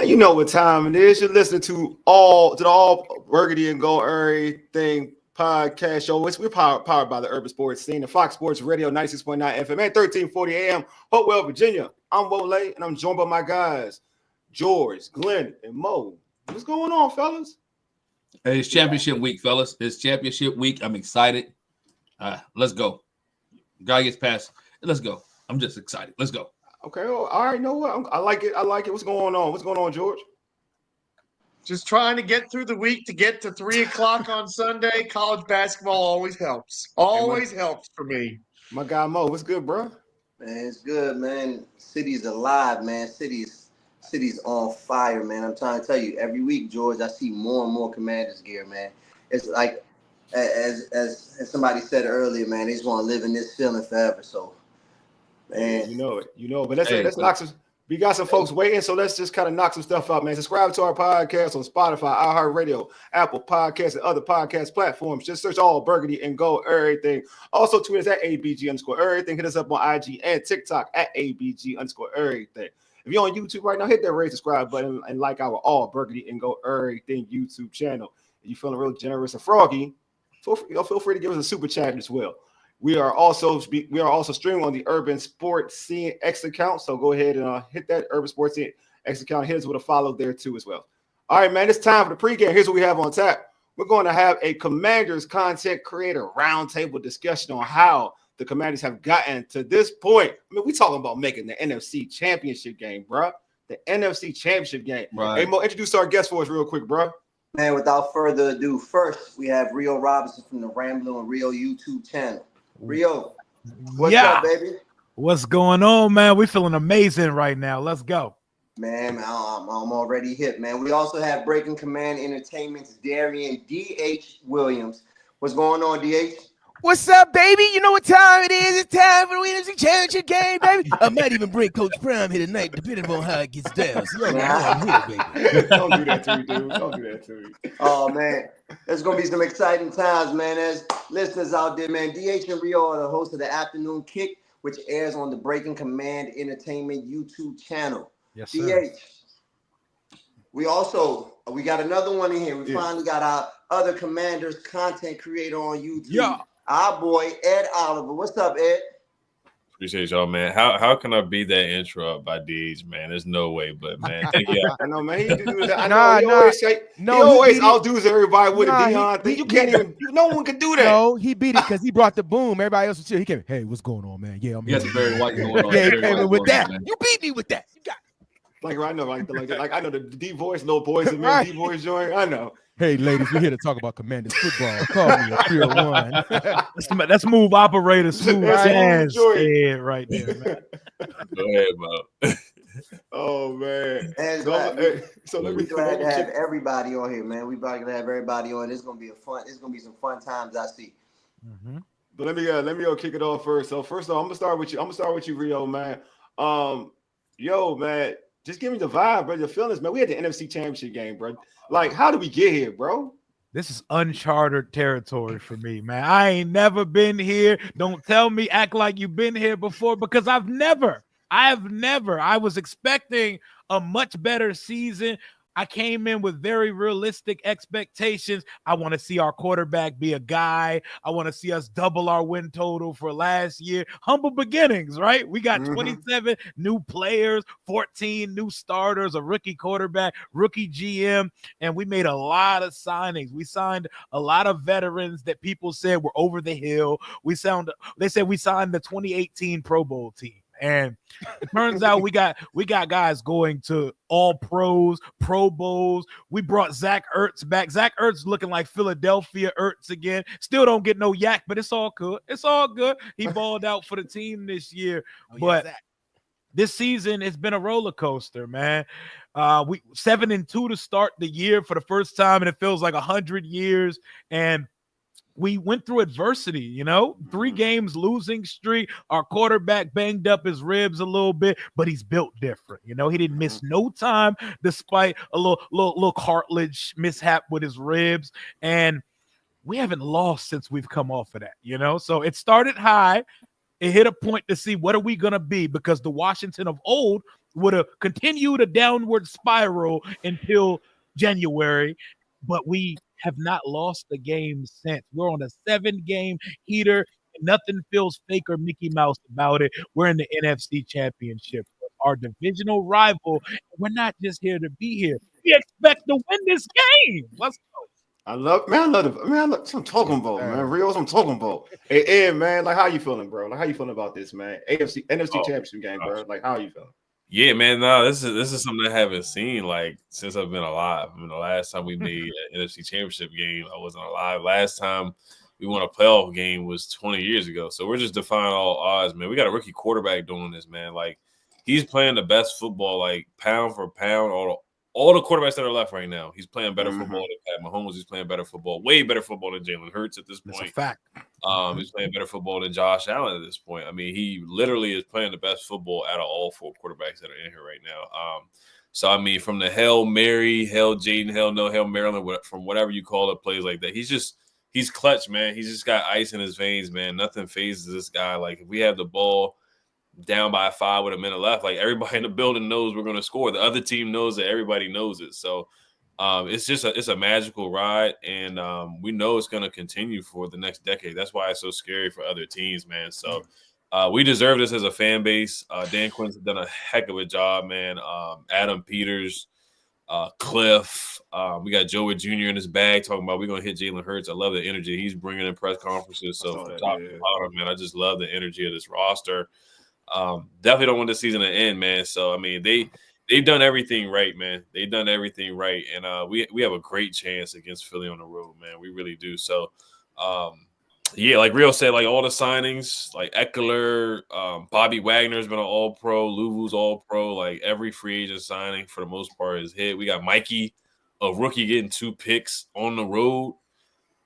you know what time it is. You're listening to the All Burgundy and Gold Everything podcast show. We're powered by the Urban Sports Scene and Fox Sports Radio 96.9 FM at 1340 AM, Hopewell, Virginia. I'm Wole, and I'm joined by my guys, George, Glenn, and Mo. What's going on, fellas? Hey, it's championship week, fellas. It's championship week. I'm excited. Let's go. Guy gets past. Let's go. I'm just excited. Let's go. Okay. Well, all right. Know what? I like it. What's going on? What's going on, George? Just trying to get through the week to get to 3 o'clock on Sunday. College basketball always helps. Always helps for me. My guy Mo, what's good, bro? Man, it's good, man. City's alive, man. City's on fire, man. I'm trying to tell you, every week, George, I see more and more Commanders gear, man. It's like, as somebody said earlier, man, they just want to live in this feeling forever. So, man, you know it. But let's knock some. We got some folks waiting, so let's just kind of knock some stuff out, man. Subscribe to our podcast on Spotify, iHeartRadio, Apple Podcasts, and other podcast platforms. Just search All Burgundy and Gold Everything. Also, tweet us at ABG_everything. Hit us up on IG and TikTok at ABG_everything. If you're on YouTube right now, hit that red subscribe button and like our All Burgundy and Gold Everything YouTube channel. If you're feeling real generous and froggy, feel free to give us a super chat as well. We are also streaming on the Urban Sports Scene X account, so go ahead and hit that Urban Sports Scene X account. Hit us with a follow there too as well. All right, man, it's time for the pregame. Here's what we have on tap. We're going to have a Commanders content creator roundtable discussion on how the Commanders have gotten to this point. I mean, we talking about making the NFC Championship game, bro. The NFC Championship game. Right. Hey, Mo, introduce our guest for us real quick, bro. Man, without further ado, first we have Rio Robinson from the Ramblin' Rio YouTube channel. Rio, what's up, baby? What's going on, man? We're feeling amazing right now. Let's go. Man, I'm already hip, man. We also have Breaking Command Entertainment's Darian D.H. Williams. What's going on, D.H.? What's up, baby? You know what time it is? It's time for the NFC Championship game, baby. I might even bring Coach Prime here tonight, depending on how it gets down. So you know I'm here, baby. Don't do that to me, dude. Don't do that to me. Oh, man. There's going to be some exciting times, man. As listeners out there, man, DH and Rio are the hosts of the Afternoon Kick, which airs on the Breaking Command Entertainment YouTube channel. Yes, sir. DH, we got another one in here. We finally got our other Commanders content creator on YouTube. Yeah. Our boy, Ed Oliver. What's up, Ed? Appreciate y'all, man. How can I be that intro up by Deej, man? There's no way, but man, thank you. I know, man. He do that. I know. He always outdoes everybody with a Deion thing. You can't even. No one can do that. No, he beat it because he brought the boom. Everybody else was chill. He came. Hey, what's going on, man? Yeah, I'm He has a very white going on. Yeah, he Very came white in with going that. on, man. You beat me with that. You got it. Like I know the deep voice, low poison, man. Deep voice joint. I know. Hey, ladies, we're here to talk about Commanders football. Call me a 301. That's move operator, smooth That's jazz right. right there, man. Go ahead, Mo. Oh man. And So let we're me glad to have everybody on here, man. We're glad to have everybody on. It's gonna be some fun times, I see. Mm-hmm. But let me kick it off first. So first of all, I'm gonna start with you, Rio, man. Yo, man, just give me the vibe, bro. The feelings, man. We had the NFC Championship game, bro. Like, how did we get here, bro? This is uncharted territory for me, man. I ain't never been here. Don't tell me, act like you've been here before, because I have never. I was expecting a much better season. I came in with very realistic expectations. I want to see our quarterback be a guy. I want to see us double our win total for last year. Humble beginnings, right? We got 27 new players, 14 new starters, a rookie quarterback, rookie GM, and we made a lot of signings. We signed a lot of veterans that people said were over the hill. They said we signed the 2018 Pro Bowl team. And it turns out we got guys going to all pros, Pro Bowls. We brought Zach Ertz back. Zach Ertz looking like Philadelphia Ertz again. Still don't get no yak, but it's all good. It's all good. He balled out for the team this year. But this season, it's been a roller coaster, man. We 7-2 to start the year for the first time, and it feels like 100 years. And we went through adversity, 3 games losing streak. Our quarterback banged up his ribs a little bit, but he's built different. He didn't miss no time despite a little cartilage mishap with his ribs. And we haven't lost since we've come off of that, So it started high. It hit a point to see what are we going to be, because the Washington of old would have continued a downward spiral until January, but we have not lost a game since. We're on a 7-game heater. And nothing feels fake or Mickey Mouse about it. We're in the NFC Championship. Our divisional rival. We're not just here to be here. We expect to win this game. Let's go. I love some talking about, man. Real, some talking about. Hey, Ed, man, like, how you feeling, bro? Like, how you feeling about this, man? NFC Championship game, bro. Like, how are you feeling? Yeah, man. No, this is something I haven't seen like since I've been alive. I mean, the last time we made an NFC Championship game, I wasn't alive. Last time we won a playoff game was 20 years ago. So we're just defying all odds, man. We got a rookie quarterback doing this, man. Like, he's playing the best football, like pound for pound. All the quarterbacks that are left right now, he's playing better football than Pat Mahomes. He's playing better football, way better football than Jalen Hurts at this point. That's a fact. He's playing better football than Josh Allen at this point. I mean, he literally is playing the best football out of all 4 quarterbacks that are in here right now. So, I mean, from the Hail Mary, Hail Jaden, Hail No, Hail Maryland, from whatever you call it, plays like that, he's clutch, man. He's just got ice in his veins, man. Nothing phases this guy. Like, if we have the ball down by 5 with a minute left, like, everybody in the building knows we're going to score. The other team knows that everybody knows it. So it's a magical ride, and we know it's going to continue for the next decade. That's why it's so scary for other teams, man. So we deserve this as a fan base. Dan Quinn's done a heck of a job, man. Adam Peters, Cliff, we got Joey Jr. in his bag talking about we're going to hit Jalen Hurts. I love the energy he's bringing in press conferences. So from top to bottom, man, I just love the energy of this roster. Definitely don't want this season to end, man. So, I mean, they've done everything right, man. They've done everything right. And we have a great chance against Philly on the road, man. We really do. So, yeah, like Rio said, like all the signings, like Eckler, Bobby Wagner's been an all-pro, Luvu's all-pro. Like every free agent signing for the most part is hit. We got Mikey, a rookie, getting 2 picks on the road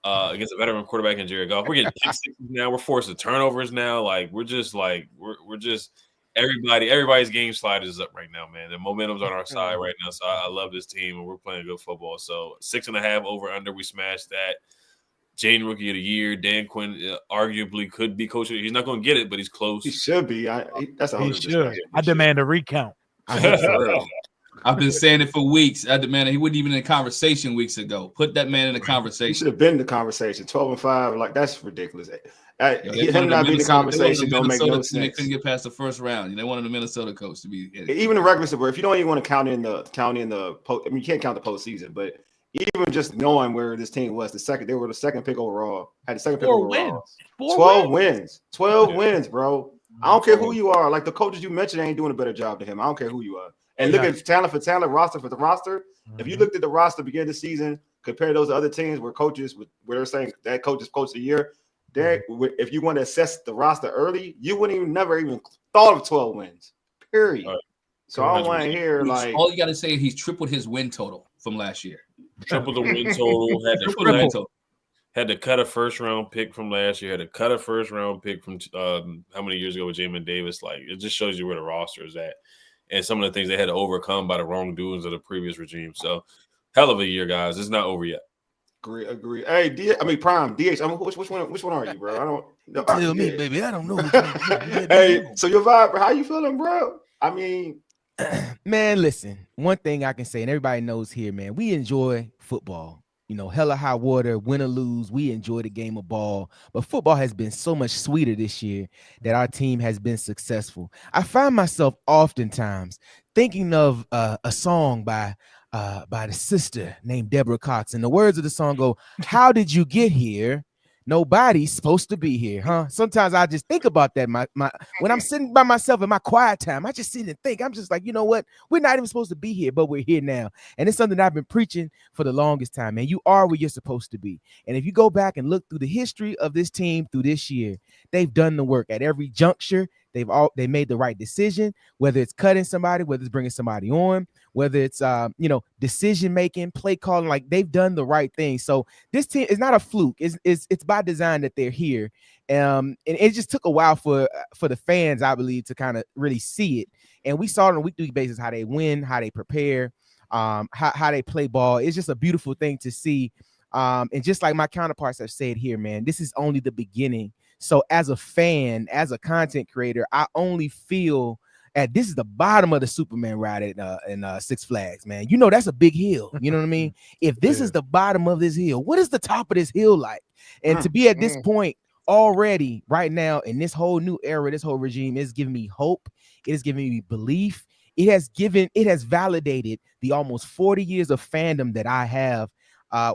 against a veteran quarterback in Jared Goff. We're getting pick sixes now. We're forcing turnovers now. Like we're just everybody's game slide is up right now, man. The momentum's on our side right now. So I love this team, and we're playing good football. So 6.5 over under, we smashed that. Jaden Rookie of the Year. Dan Quinn arguably could be coach. He's not going to get it, but he's close. He should be. He should. I demand a recount. I've been saying it for weeks. I demand he wasn't even in the conversation weeks ago. Put that man in the conversation. He should have been in the conversation. 12-5, like that's ridiculous. Him not being in the conversation don't make no sense. They couldn't get past the first round. They wanted the Minnesota coach to be even the regular season. If you don't even want to count in the post, I mean, you can't count the postseason, but even just knowing where this team was, they were the second pick overall. Had the second pick overall. 12 wins. 12 wins, bro. I don't care who you are. Like the coaches you mentioned ain't doing a better job than him. I don't care who you are. And look at talent for talent, roster for the roster. If you looked at the roster beginning of the season, compare those to other teams where they're saying that coach is coach of the year, if you want to assess the roster early, you wouldn't never even thought of 12 wins. Period. So I don't want to hear like all you got to say is he's tripled his win total from last year. Triple the win total. Had to cut a first round pick from last year. Had to cut a first round pick from how many years ago with Jamin Davis. Like it just shows you where the roster is at, and some of the things they had to overcome by the wrongdoings of the previous regime. So, hell of a year, guys. It's not over yet. Agree. Hey, Prime DH. I mean, which one are you, bro? I don't tell me, baby. I don't know. Hey, so your vibe? How you feeling, bro? I mean. Man, listen, one thing I can say, and everybody knows here, man, we enjoy football. You know, hella high water, win or lose, we enjoy the game of ball. But football has been so much sweeter this year that our team has been successful. I find myself oftentimes thinking of a song by the sister named Deborah Cox. And the words of the song go, "How did you get here? Nobody's supposed to be here," huh? Sometimes I just think about that. When I'm sitting by myself in my quiet time, I just sit and think. I'm just like, you know what? We're not even supposed to be here, but we're here now. And it's something that I've been preaching for the longest time, man. You are where you're supposed to be. And if you go back and look through the history of this team through this year, they've done the work at every juncture. They made the right decision, whether it's cutting somebody, whether it's bringing somebody on, whether it's decision making, play calling. Like they've done the right thing. So this team is not a fluke. It's by design that they're here. And it just took a while for the fans, I believe, to kind of really see it. And we saw it on a week-to-week basis how they win, how they prepare, how they play ball. It's just a beautiful thing to see. And just like my counterparts have said here, man, this is only the beginning. So as a fan, as a content creator, I only feel this is the bottom of the Superman ride in Six Flags, man. You know that's a big hill. You know what I mean? If this is the bottom of this hill, what is the top of this hill like? And to be at this point already, right now, in this whole new era, this whole regime is giving me hope. It is giving me belief. It has validated the almost 40 years of fandom that I have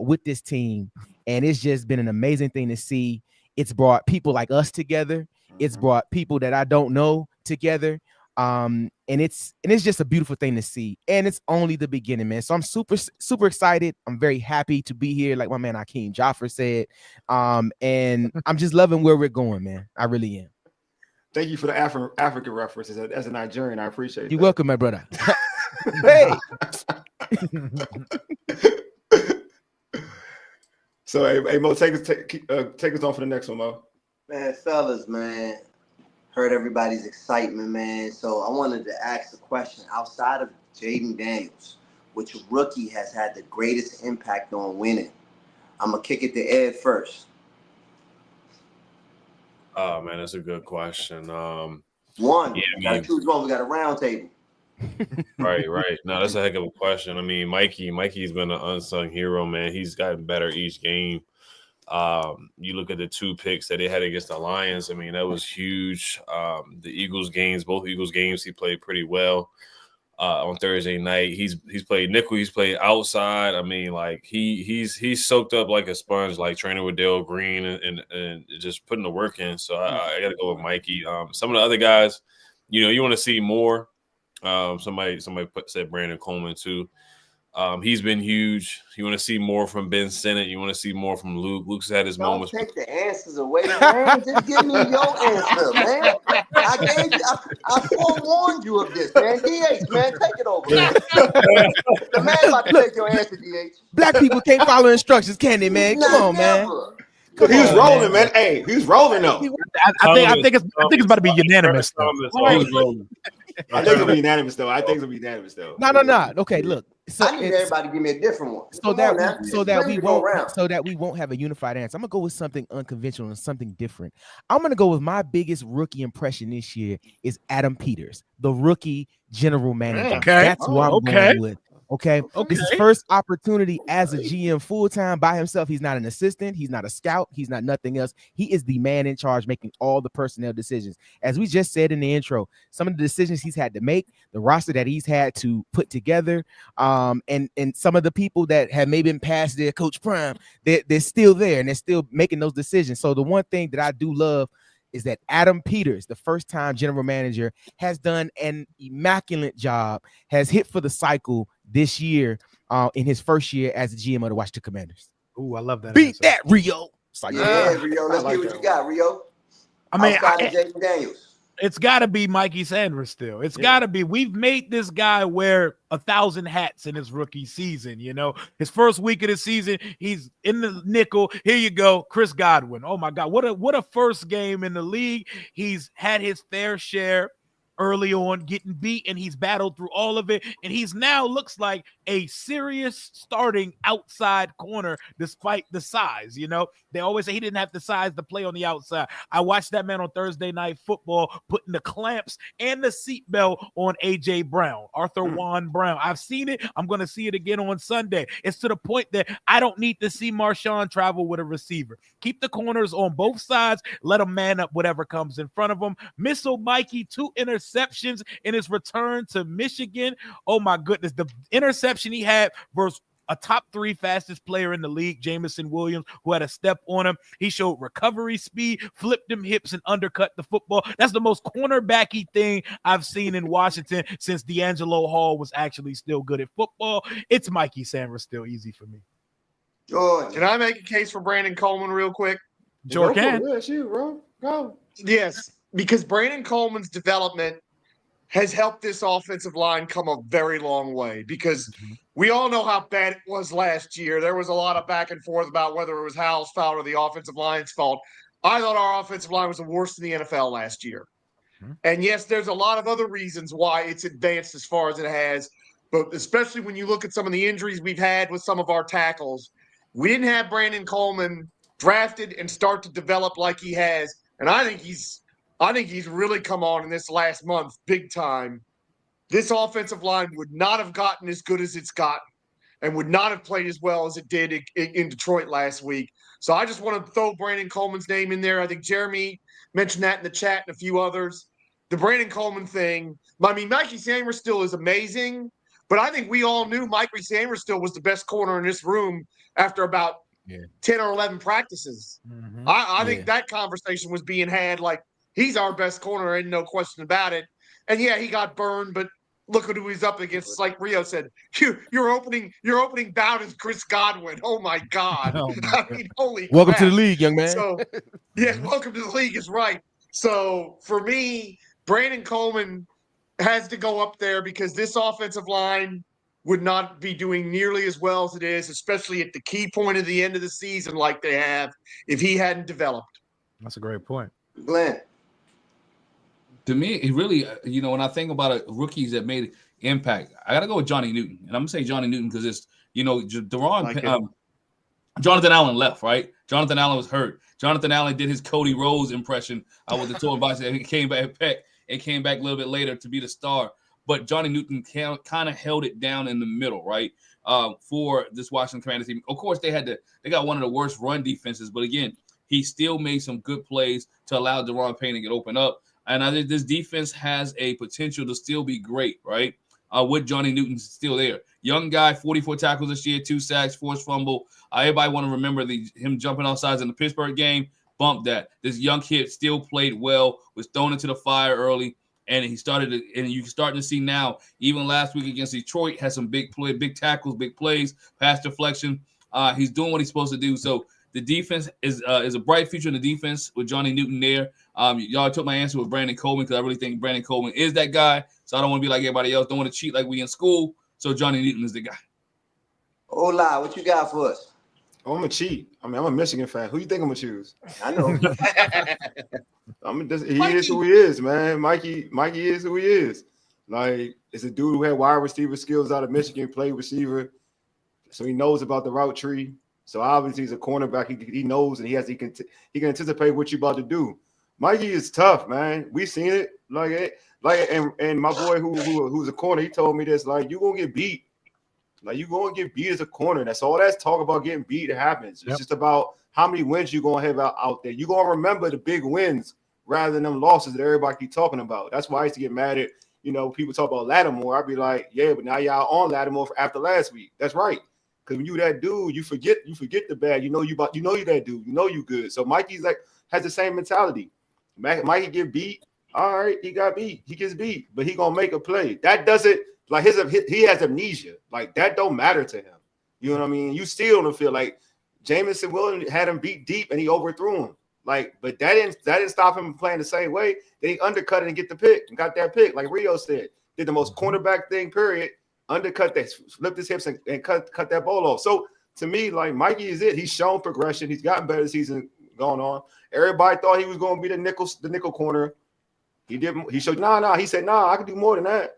with this team, and it's just been an amazing thing to see. It's brought people like us together. It's brought people that I don't know together. And it's just a beautiful thing to see. And it's only the beginning, man. So I'm super, super excited. I'm very happy to be here, like my man Akeem Jaffer said. And I'm just loving where we're going, man. I really am. Thank you for the African references. As a Nigerian, I appreciate it. You're welcome, my brother. Hey. So, hey, Mo, take us on for the next one, Mo. Man, fellas, man, heard everybody's excitement, man. So I wanted to ask a question. Outside of Jaden Daniels, which rookie has had the greatest impact on winning? I'm going to kick it to Ed first. Oh, man, that's a good question. One. Yeah, we got to choose one. We got a round table. Right. No, that's a heck of a question. I mean, Mikey's been an unsung hero, man. He's gotten better each game. You look at the 2 picks that they had against the Lions. I mean, that was huge. The Eagles games, both Eagles games, he played pretty well. On Thursday night, he's played nickel, he's played outside. I mean, like he's soaked up like a sponge, like training with Dale Green and just putting the work in. So I got to go with Mikey. Some of the other guys, you want to see more. Somebody said Brandon Coleman too. He's been huge. You want to see more from Ben Sinnott. You want to see more from Luke. Luke's had his moments. Don't take the answers away, man. Just give me your answer, man. I forewarned you of this, man. DH, man, take it over. Man. The man about to take your answer, DH. Black people can't follow instructions, can they, man? Come on, man. He was rolling, man. Hey, he was rolling though. I think it's about to be unanimous. I think it'll be unanimous though. No. Okay, look. So I need everybody to give me a different one. So that we won't have a unified answer. I'm gonna go with something unconventional and something different. I'm gonna go with my biggest rookie impression this year is Adam Peters, the rookie general manager. Okay. That's who I'm going with. Okay. This is first opportunity as a GM full-time by himself. He's not an assistant. He's not a scout. He's not nothing else. He is the man in charge making all the personnel decisions. As we just said in the intro, some of the decisions he's had to make, the roster that he's had to put together, and some of the people that have maybe been past their coach prime, they're still there and they're still making those decisions. So the one thing that I do love is that Adam Peters, the first-time general manager, has done an immaculate job, has hit for the cycle this year in his first year as the GM of the Washington Commanders. Ooh, I love that. Beat answer. That, Rio. Like, yeah, Rio. Let's see what you got, Rio. I mean, Jaden Daniels. It's got to be Mikey Sanders still. It's got to be. We've made this guy wear 1,000 hats in his rookie season. His first week of the season, he's in the nickel. Here you go, Chris Godwin. Oh my God, what a first game in the league. He's had his fair share early on, getting beat, and he's battled through all of it, and he's now looks like a serious starting outside corner despite the size. They always say he didn't have the size to play on the outside. I watched that man on Thursday Night Football putting the clamps and the seatbelt on A.J. Brown, Arthur Juan Brown. I've seen it. I'm going to see it again on Sunday. It's to the point that I don't need to see Marshawn travel with a receiver. Keep the corners on both sides. Let them man up whatever comes in front of them. Missile Mikey, 2 interceptions in his return to Michigan. Oh my goodness, the interception he had versus a top 3 fastest player in the league, Jamison Williams, who had a step on him. He showed recovery speed, flipped them hips, and undercut the football. That's the most cornerbacky thing I've seen in Washington since D'Angelo Hall was actually still good at football. It's Mikey Sanders still easy for me. George, can I make a case for Brandon Coleman real quick? Sure can. Yeah, shoot, bro. Go. Yes, because Brandon Coleman's development has helped this offensive line come a very long way, because we all know how bad it was last year. There was a lot of back and forth about whether it was Hal's fault or the offensive line's fault. I thought our offensive line was the worst in the NFL last year. And yes, there's a lot of other reasons why it's advanced as far as it has, but especially when you look at some of the injuries we've had with some of our tackles, we didn't have Brandon Coleman drafted and start to develop like he has. And I think he's I think he's really come on in this last month big time. This offensive line would not have gotten as good as it's gotten and would not have played as well as it did in Detroit last week. So I just want to throw Brandon Coleman's name in there. I think Jeremy mentioned that in the chat and a few others. The Brandon Coleman thing, I mean, Mikey Sainristil is amazing, but I think we all knew Mikey Sainristil was the best corner in this room after about 10 or 11 practices. Mm-hmm. I think that conversation was being had like, he's our best corner, and no question about it. And yeah, he got burned, but look at who he's up against. Like Rio said, your opening bout is Chris Godwin. Oh my God! Oh my I God. mean, holy Welcome crap. to the league, young man. So yeah, welcome to the league is right. So for me, Brandon Coleman has to go up there because this offensive line would not be doing nearly as well as it is, especially at the key point of the end of the season like they have, if he hadn't developed. That's a great point. Glenn. To me, it really, when I think about rookies that made impact, I got to go with Johnny Newton. And I'm going to say Johnny Newton because it's, Jonathan Allen left, right? Jonathan Allen was hurt. Jonathan Allen did his Cody Rose impression with the torn bicep. He came back a little bit later to be the star. But Johnny Newton kind of held it down in the middle, right, for this Washington Commanders team. Of course, they got one of the worst run defenses. But, again, he still made some good plays to allow Daron Payne to get open up. And I think this defense has a potential to still be great, right? With Johnny Newton still there. Young guy, 44 tackles this year, 2 sacks, forced fumble. Everybody want to remember him jumping off sides in the Pittsburgh game. Bump that. This young kid still played well, was thrown into the fire early, and you're starting to see now, even last week against Detroit, had some big tackles, big plays, pass deflection. He's doing what he's supposed to do. So the defense is a bright future in the defense with Johnny Newton there. Y'all took my answer with Brandon Coleman because I really think Brandon Coleman is that guy. So I don't want to be like everybody else. Don't want to cheat like we in school. So Johnny Newton is the guy. Hola, what you got for us? Oh, I'm a cheat. I mean, I'm a Michigan fan. Who you think I'm gonna choose? I know. He is who he is, man. Mikey is who he is. Like, it's a dude who had wide receiver skills out of Michigan, played receiver, so he knows about the route tree. So obviously he's a cornerback. He knows, and he can anticipate what you about to do. Mikey is tough, man. We seen it. And my boy who's a corner, he told me this. Like, you gonna get beat. Like, you gonna get beat as a corner. That's all. That's talk about getting beat. It happens. It's just about how many wins you gonna have out there. You gonna remember the big wins rather than them losses that everybody keep talking about. That's why I used to get mad at people talk about Lattimore. I'd be like, yeah, but now y'all on Lattimore after last week. That's right. Because when you that dude, you forget the bad. You that dude. You know you good. So Mikey's has the same mentality. Mikey get beat. All right, he got beat. He gets beat, but he gonna make a play. That doesn't he has amnesia. Like, that don't matter to him. You know what I mean? You still don't feel like Jamison Williams had him beat deep and he overthrew him. Like, but that didn't stop him from playing the same way. They undercut it and get the pick and got that pick. Like Rio said, did the most cornerback thing. Period. Undercut that, flipped his hips and cut that ball off. So to me, like, Mikey is it. He's shown progression. He's gotten better as the season going on. Everybody thought he was going to be the nickel corner. He didn't. He showed He said, I can do more than that.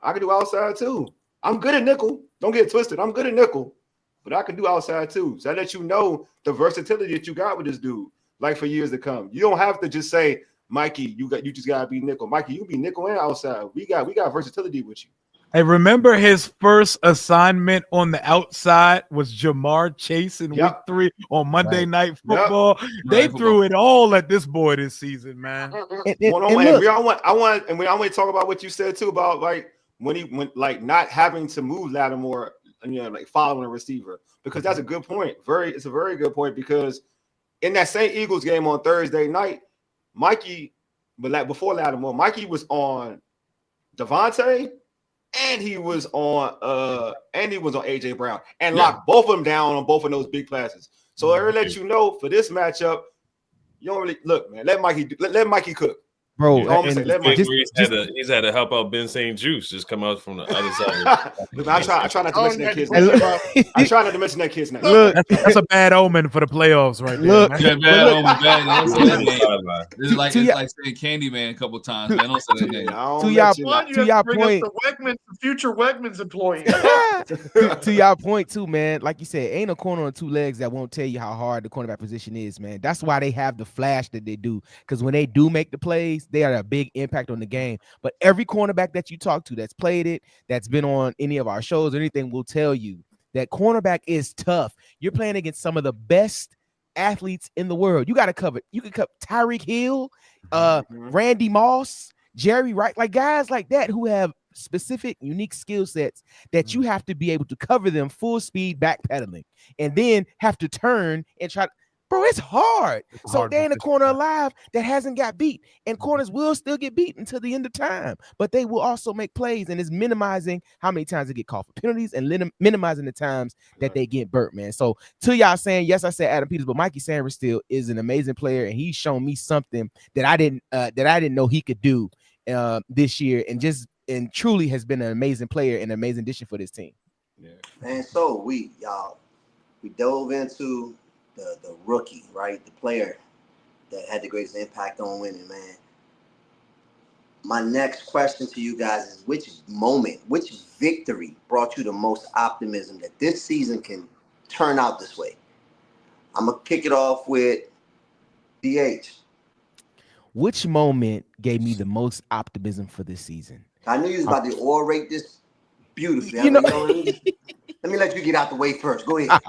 I can do outside too. I'm good at nickel. Don't get twisted. I'm good at nickel, but I can do outside too. So I let you know the versatility that you got with this dude, like, for years to come. You don't have to just say, Mikey, you just gotta be nickel. Mikey, you be nickel and outside. We got versatility with you. Hey, remember his first assignment on the outside was Jamar Chase in week 3 on Monday Night Football. Yep. They threw it all at this boy this season, man. We want to talk about what you said too about, like, when not having to move Lattimore, like following a receiver, because that's a good point. It's a very good point, because in that same Eagles game on Thursday night, Mikey, but before Lattimore, Mikey was on Devontae. And he was on AJ Brown and locked both of them down on both of those big passes. So I let you know, for this matchup, you don't really look, man. Let Mikey cook. bro. almost And say, let my- he's had to help out Ben St. Juice just come out from the other side. I try not to mention that kid's Hey, name. look, I try not to mention that kid's name. Look, That's a bad omen for the playoffs, right Look. there. Man. Yeah, bad look- omen, bad. Don't say that name. This is like to it's ya- like saying Candyman a couple times, man. Don't say that name. I don't To y'all- mention One, that. you To have y'all to bring point- up the Wegmans, the future Wegmans employees. to y'all point too, man. Like you said, ain't a corner on two legs that won't tell you how hard the cornerback position is, man. That's why they have the flash that they do. Because when they do make the plays, they are a big impact on the game. But every cornerback that you talk to that's played it, that's been on any of our shows or anything, will tell you that cornerback is tough. You're playing against some of the best athletes in the world. You got to cover. You can cover Tyreek Hill, Randy Moss, Jerry Wright, like guys like that who have specific, unique skill sets that you have to be able to cover them full speed backpedaling, and then have to turn and try. Bro, it's hard. It's So hard they're in a position. corner alive that hasn't got beat, and corners will still get beat until the end of time. But they will also make plays, and it's minimizing how many times they get called for penalties and minimizing the times that they get burnt, man. So to y'all saying, yes, I said Adam Peters, but Mikey Sanders still is an amazing player, and he's shown me something that I didn't know he could do this year, and truly has been an amazing player and an amazing addition for this team. Yeah. And so we dove into the rookie, right? The player that had the greatest impact on winning, man. My next question to you guys is which victory brought you the most optimism that this season can turn out this way? I'm going to kick it off with DH. Which moment gave me the most optimism for this season? I knew you was about to orate this beautifully. Let me let you get out the way first. Go ahead.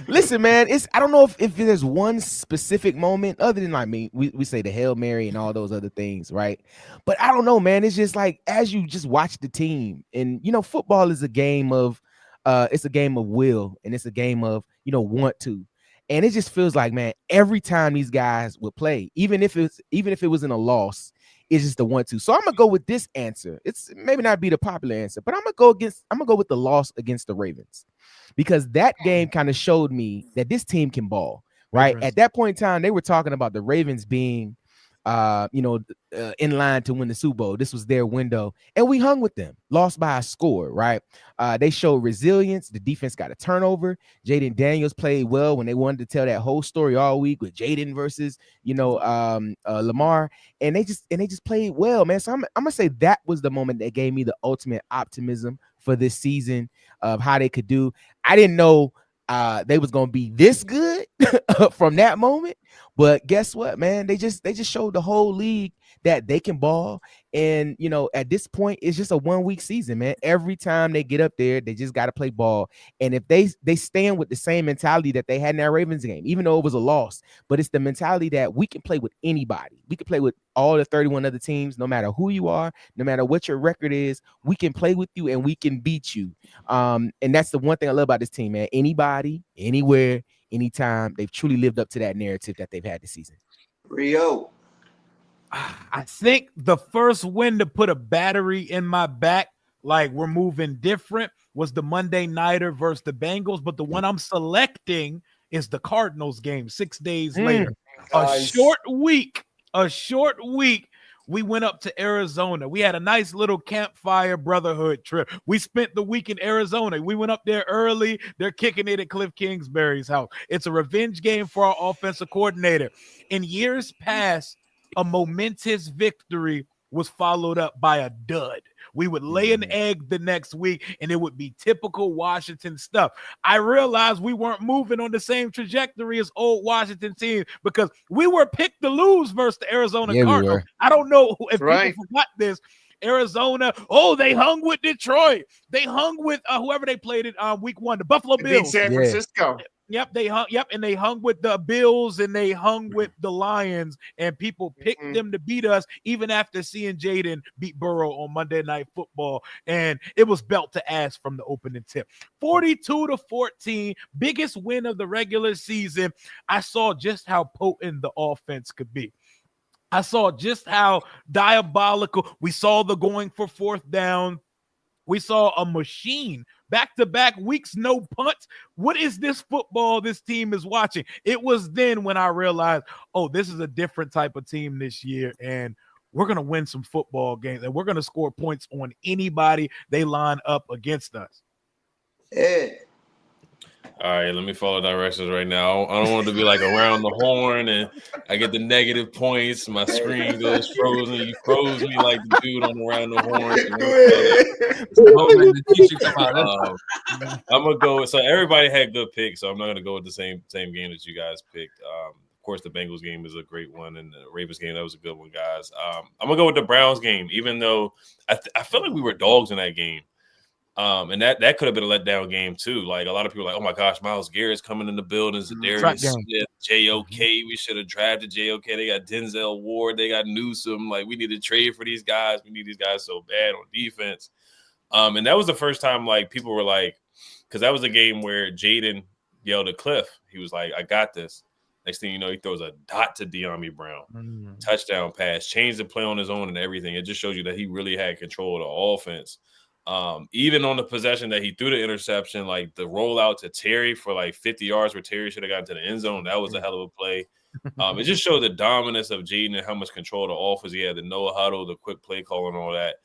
Listen, man, I don't know if there's one specific moment other than we say the Hail Mary and all those other things, right? But I don't know, man. It's just like as you just watch the team, and football is a game of it's a game of will, and it's a game of want to. And it just feels like, man, every time these guys would play, even if it was in a loss, it's just the 1-2. So I'm gonna go with this answer. It's maybe not be the popular answer, but I'm gonna go with the loss against the Ravens, because that game kind of showed me that this team can ball. Right at that point in time, they were talking about the Ravens being, in line to win the Super Bowl. This was their window, and we hung with them. Lost by a score. Right? They showed resilience. The defense got a turnover. Jaden Daniels played well when they wanted to tell that whole story all week with Jaden versus Lamar, and they just played well, man. So I'm gonna say that was the moment that gave me the ultimate optimism for this season of how they could do. I didn't know they was gonna be this good from that moment, but guess what, man? They just showed the whole league that they can ball. And at this point, it's just a 1 week season, man. Every time they get up there, they just got to play ball. And if they stand with the same mentality that they had in that Ravens game, even though it was a loss, but it's the mentality that we can play with anybody. We can play with all the 31 other teams, no matter who you are, no matter what your record is. We can play with you and we can beat you. And that's the one thing I love about this team, man. Anybody, anywhere, anytime. They've truly lived up to that narrative that they've had this season. Rio. I think the first win to put a battery in my back, like we're moving different, was the Monday Nighter versus the Bengals. But the one I'm selecting is the Cardinals game 6 days later. A short week. We went up to Arizona. We had a nice little campfire brotherhood trip. We spent the week in Arizona. We went up there early. They're kicking it at Cliff Kingsbury's house. It's a revenge game for our offensive coordinator. In years past, a momentous victory was followed up by a dud. We would lay an egg the next week, and it would be typical Washington stuff. I realized we weren't moving on the same trajectory as old Washington teams because we were picked to lose versus the Arizona Cardinals. I don't know if people forgot this. Arizona, they hung with Detroit. They hung with whoever they played in week 1, the Buffalo Bills. San Francisco. Yep, they hung with the Bills and they hung with the Lions, and people picked them to beat us even after seeing Jaden beat Burrow on Monday Night Football, and it was belt to ass from the opening tip. 42-14, biggest win of the regular season. I saw just how potent the offense could be. I saw just how diabolical. We saw the going for fourth down. We saw a machine back-to-back weeks, no punts. What is this football this team is watching? It was then when I realized, oh, this is a different type of team this year, and we're going to win some football games, and we're going to score points on anybody they line up against us. Yeah. All right, let me follow directions right now. I don't want it to be like around the horn and I get the negative points. My screen goes frozen. You froze me like the dude on around the horn. I'm gonna go. So everybody had good picks, so I'm not gonna go with the same game that you guys picked. Of course, the Bengals game is a great one, and the Ravens game, that was a good one, guys. I'm gonna go with the Browns game, even though I feel like we were dogs in that game. And that could have been a letdown game too. Like a lot of people are like, oh my gosh, Myles Garrett's coming in the building. Zadarius Smith, JOK. We should have drafted JOK. They got Denzel Ward. They got Newsome. Like we need to trade for these guys. We need these guys so bad on defense. And that was the first time like people were like, because that was a game where Jaden yelled at Cliff. He was like, I got this. Next thing you know, he throws a dot to De'Ami Brown. Touchdown pass, changed the play on his own and everything. It just shows you that he really had control of the offense. Even on the possession that he threw the interception, like the rollout to Terry for like 50 yards where Terry should have gotten to the end zone, that was a hell of a play. It just showed the dominance of Jaden and how much control of the offense he had, the no huddle, the quick play call and all that.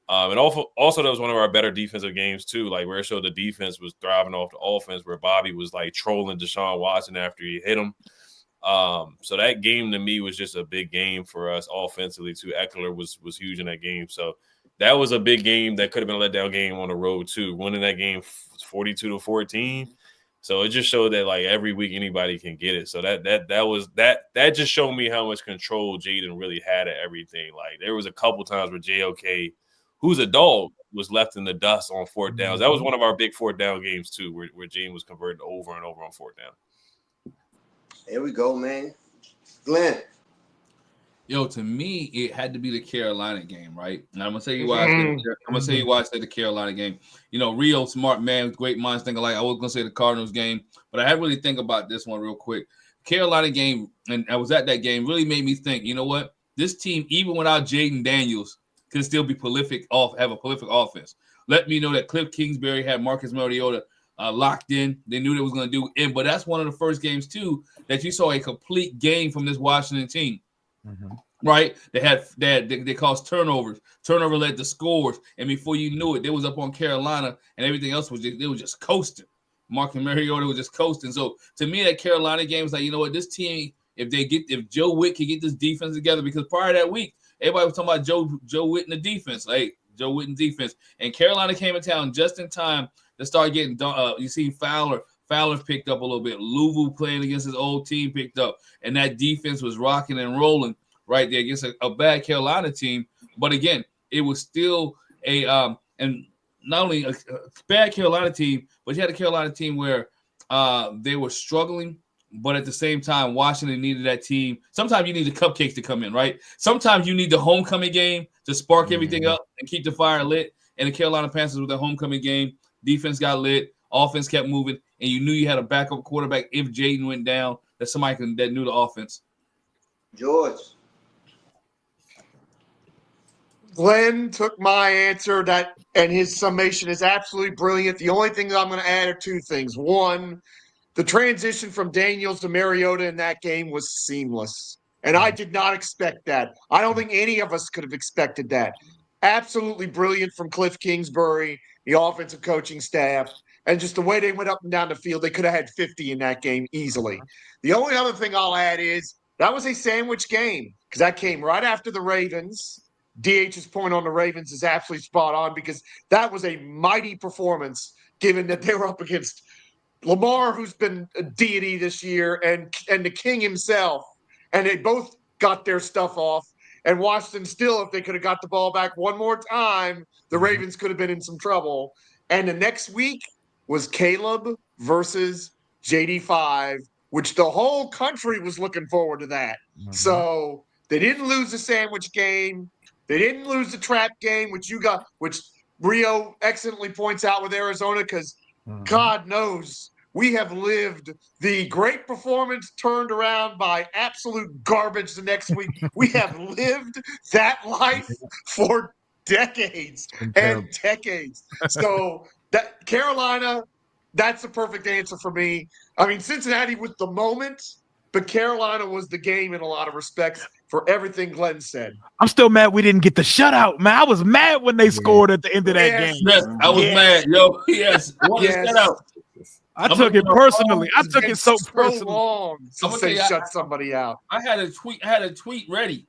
And also that was one of our better defensive games too, like where it showed the defense was thriving off the offense, where Bobby was like trolling Deshaun Watson after he hit him. So that game to me was just a big game for us offensively too. Eckler was huge in that game. So that was a big game that could have been a letdown game on the road too. Winning that game 42-14. So it just showed that like every week anybody can get it. So that just showed me how much control Jaden really had at everything. Like there was a couple times where JOK, who's a dog, was left in the dust on fourth downs. That was one of our big fourth down games too, where Jaden was converted over and over on fourth down. Here we go, man. Glenn. Yo, to me, it had to be the Carolina game, right? And I'm gonna tell you why. I'm gonna tell you why I said the Carolina game. You know, Rio, smart man, great minds think alike. I was gonna say the Cardinals game, but I had to really think about this one real quick. Carolina game, and I was at that game, really made me think. You know what? This team, even without Jaden Daniels, can still be prolific. Have a prolific offense. Let me know that Cliff Kingsbury had Marcus Mariota locked in. They knew they was gonna do it, but that's one of the first games too that you saw a complete game from this Washington team. Right, they caused turnovers. Turnover led to scores, and before you knew it, they was up on Carolina, and everything else was they were just coasting. Marcus Mariota was just coasting. So to me, that Carolina game was like, you know what, this team, if Joe Witt can get this defense together, because prior to that week, everybody was talking about Joe Witt in the defense, like Joe Witt in defense, and Carolina came in town just in time to start getting. You see Fowler picked up a little bit. Louisville playing against his old team picked up, and that defense was rocking and rolling right there against a bad Carolina team. But again, it was still and not only a bad Carolina team, but you had a Carolina team where they were struggling, but at the same time, Washington needed that team. Sometimes you need the cupcakes to come in, right? Sometimes you need the homecoming game to spark everything up and keep the fire lit. And the Carolina Panthers with their homecoming game, defense got lit, offense kept moving, and you knew you had a backup quarterback if Jaden went down, that somebody that knew the offense. George. Glenn took my answer and his summation is absolutely brilliant. The only thing that I'm going to add are two things. One, the transition from Daniels to Mariota in that game was seamless. And I did not expect that. I don't think any of us could have expected that. Absolutely brilliant from Cliff Kingsbury, the offensive coaching staff, and just the way they went up and down the field. They could have had 50 in that game easily. The only other thing I'll add is that was a sandwich game because that came right after the Ravens. DH's point on the Ravens is absolutely spot on because that was a mighty performance given that they were up against Lamar, who's been a deity this year, and the king himself. And they both got their stuff off. And Washington still, if they could have got the ball back one more time, the Ravens could have been in some trouble. And the next week was Caleb versus JD5, which the whole country was looking forward to that. So they didn't lose the sandwich game. They didn't lose the trap game, which Rio excellently points out with Arizona, because God knows we have lived the great performance turned around by absolute garbage the next week. We have lived that life for decades and decades. So That Carolina, that's the perfect answer for me. I mean, Cincinnati was the moment, but Carolina was the game in a lot of respects for everything Glenn said. I'm still mad we didn't get the shutout, man. I was mad when they scored at the end of that game. Yes, I was mad, yo. Yes, what a shutout. I took it personally. I took it so personally. Long since they shut somebody out. I had a tweet ready.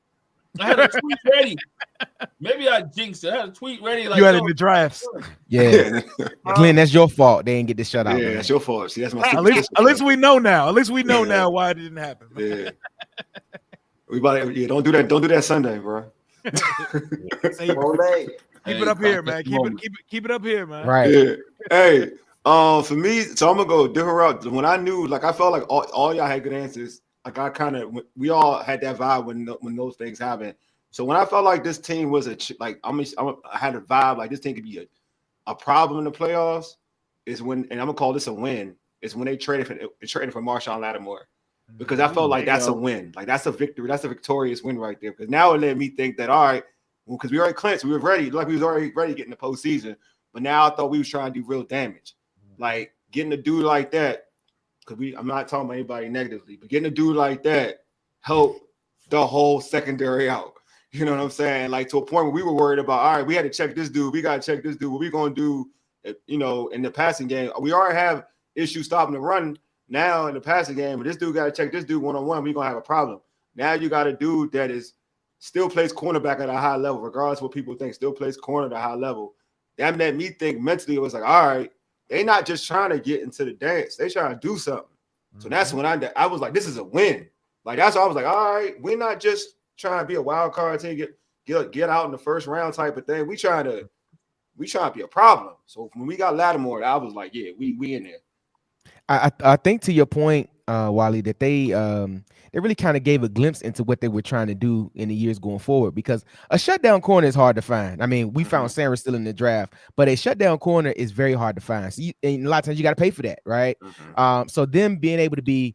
Maybe I jinxed it. I had a tweet ready. Like, you had it in the drafts. Yeah. Glenn, that's your fault. They didn't get the shutout. Yeah, it's your fault. See, that's my at least we know now. At least we know now why it didn't happen. Yeah. Don't do that. Don't do that Sunday, bro. Keep it up here, man. Keep it up here, man. Right. Yeah. Hey, for me, so I'm gonna go a different route. When I knew, like, I felt like all y'all had good answers. Like, we all had that vibe when those things happen. So when I felt like this team was I had a vibe like this team could be a problem in the playoffs is when, and I'm gonna call this a win, is when they traded for Marshawn Lattimore. Because I felt like that's a win. Like, that's a victory. That's a victorious win right there. Because now it let me think that, all right, because we already clinched, we were ready. Like, we was already ready getting the postseason. But now I thought we was trying to do real damage. Like, getting a dude like that, because I'm not talking about anybody negatively, but getting a dude like that helped the whole secondary out. You know what I'm saying? Like, to a point where we were worried about, all right, we had to check this dude. We got to check this dude. What we going to do, in the passing game? We already have issues stopping the run now in the passing game, but this dude got to check this dude one-on-one. We're going to have a problem. Now you got a dude that still plays cornerback at a high level, regardless of what people think, still plays corner at a high level. That made me think mentally, it was like, all right, they not just trying to get into the dance. They trying to do something. So that's when I was like, this is a win. Like, that's why I was like, all right, we're not just trying to be a wild card team, get out in the first round type of thing. We trying to be a problem. So when we got Lattimore, I was like, yeah, we in there. I think to your point, Wally, that they really kind of gave a glimpse into what they were trying to do in the years going forward, because a shutdown corner is hard to find. I mean, we found Sarah still in the draft, but a shutdown corner is very hard to find. So and a lot of times you got to pay for that, right? So them being able to be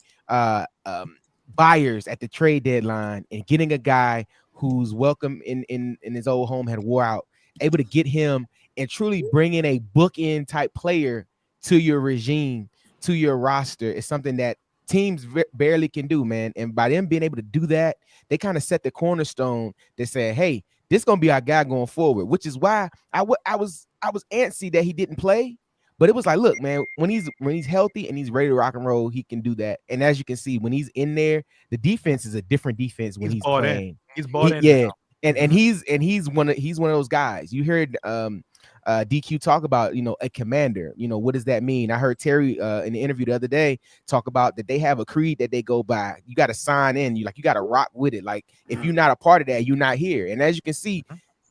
buyers at the trade deadline and getting a guy who's welcome in his old home had wore out, able to get him and truly bring in a bookend type player to your regime, to your roster, is something that teams barely can do, man. And by them being able to do that, they kind of set the cornerstone that said, hey, this is gonna be our guy going forward, which is why I was antsy that he didn't play. But it was like, look, man, when he's healthy and he's ready to rock and roll, he can do that. And as you can see, when he's in there, the defense is a different defense when he's playing. He's bought in. Yeah. And he's one of those guys. You heard DQ talk about, a commander. What does that mean? I heard Terry in the interview the other day talk about that they have a creed that they go by. You got to sign in. You got to rock with it. Like, if you're not a part of that, you're not here. And as you can see,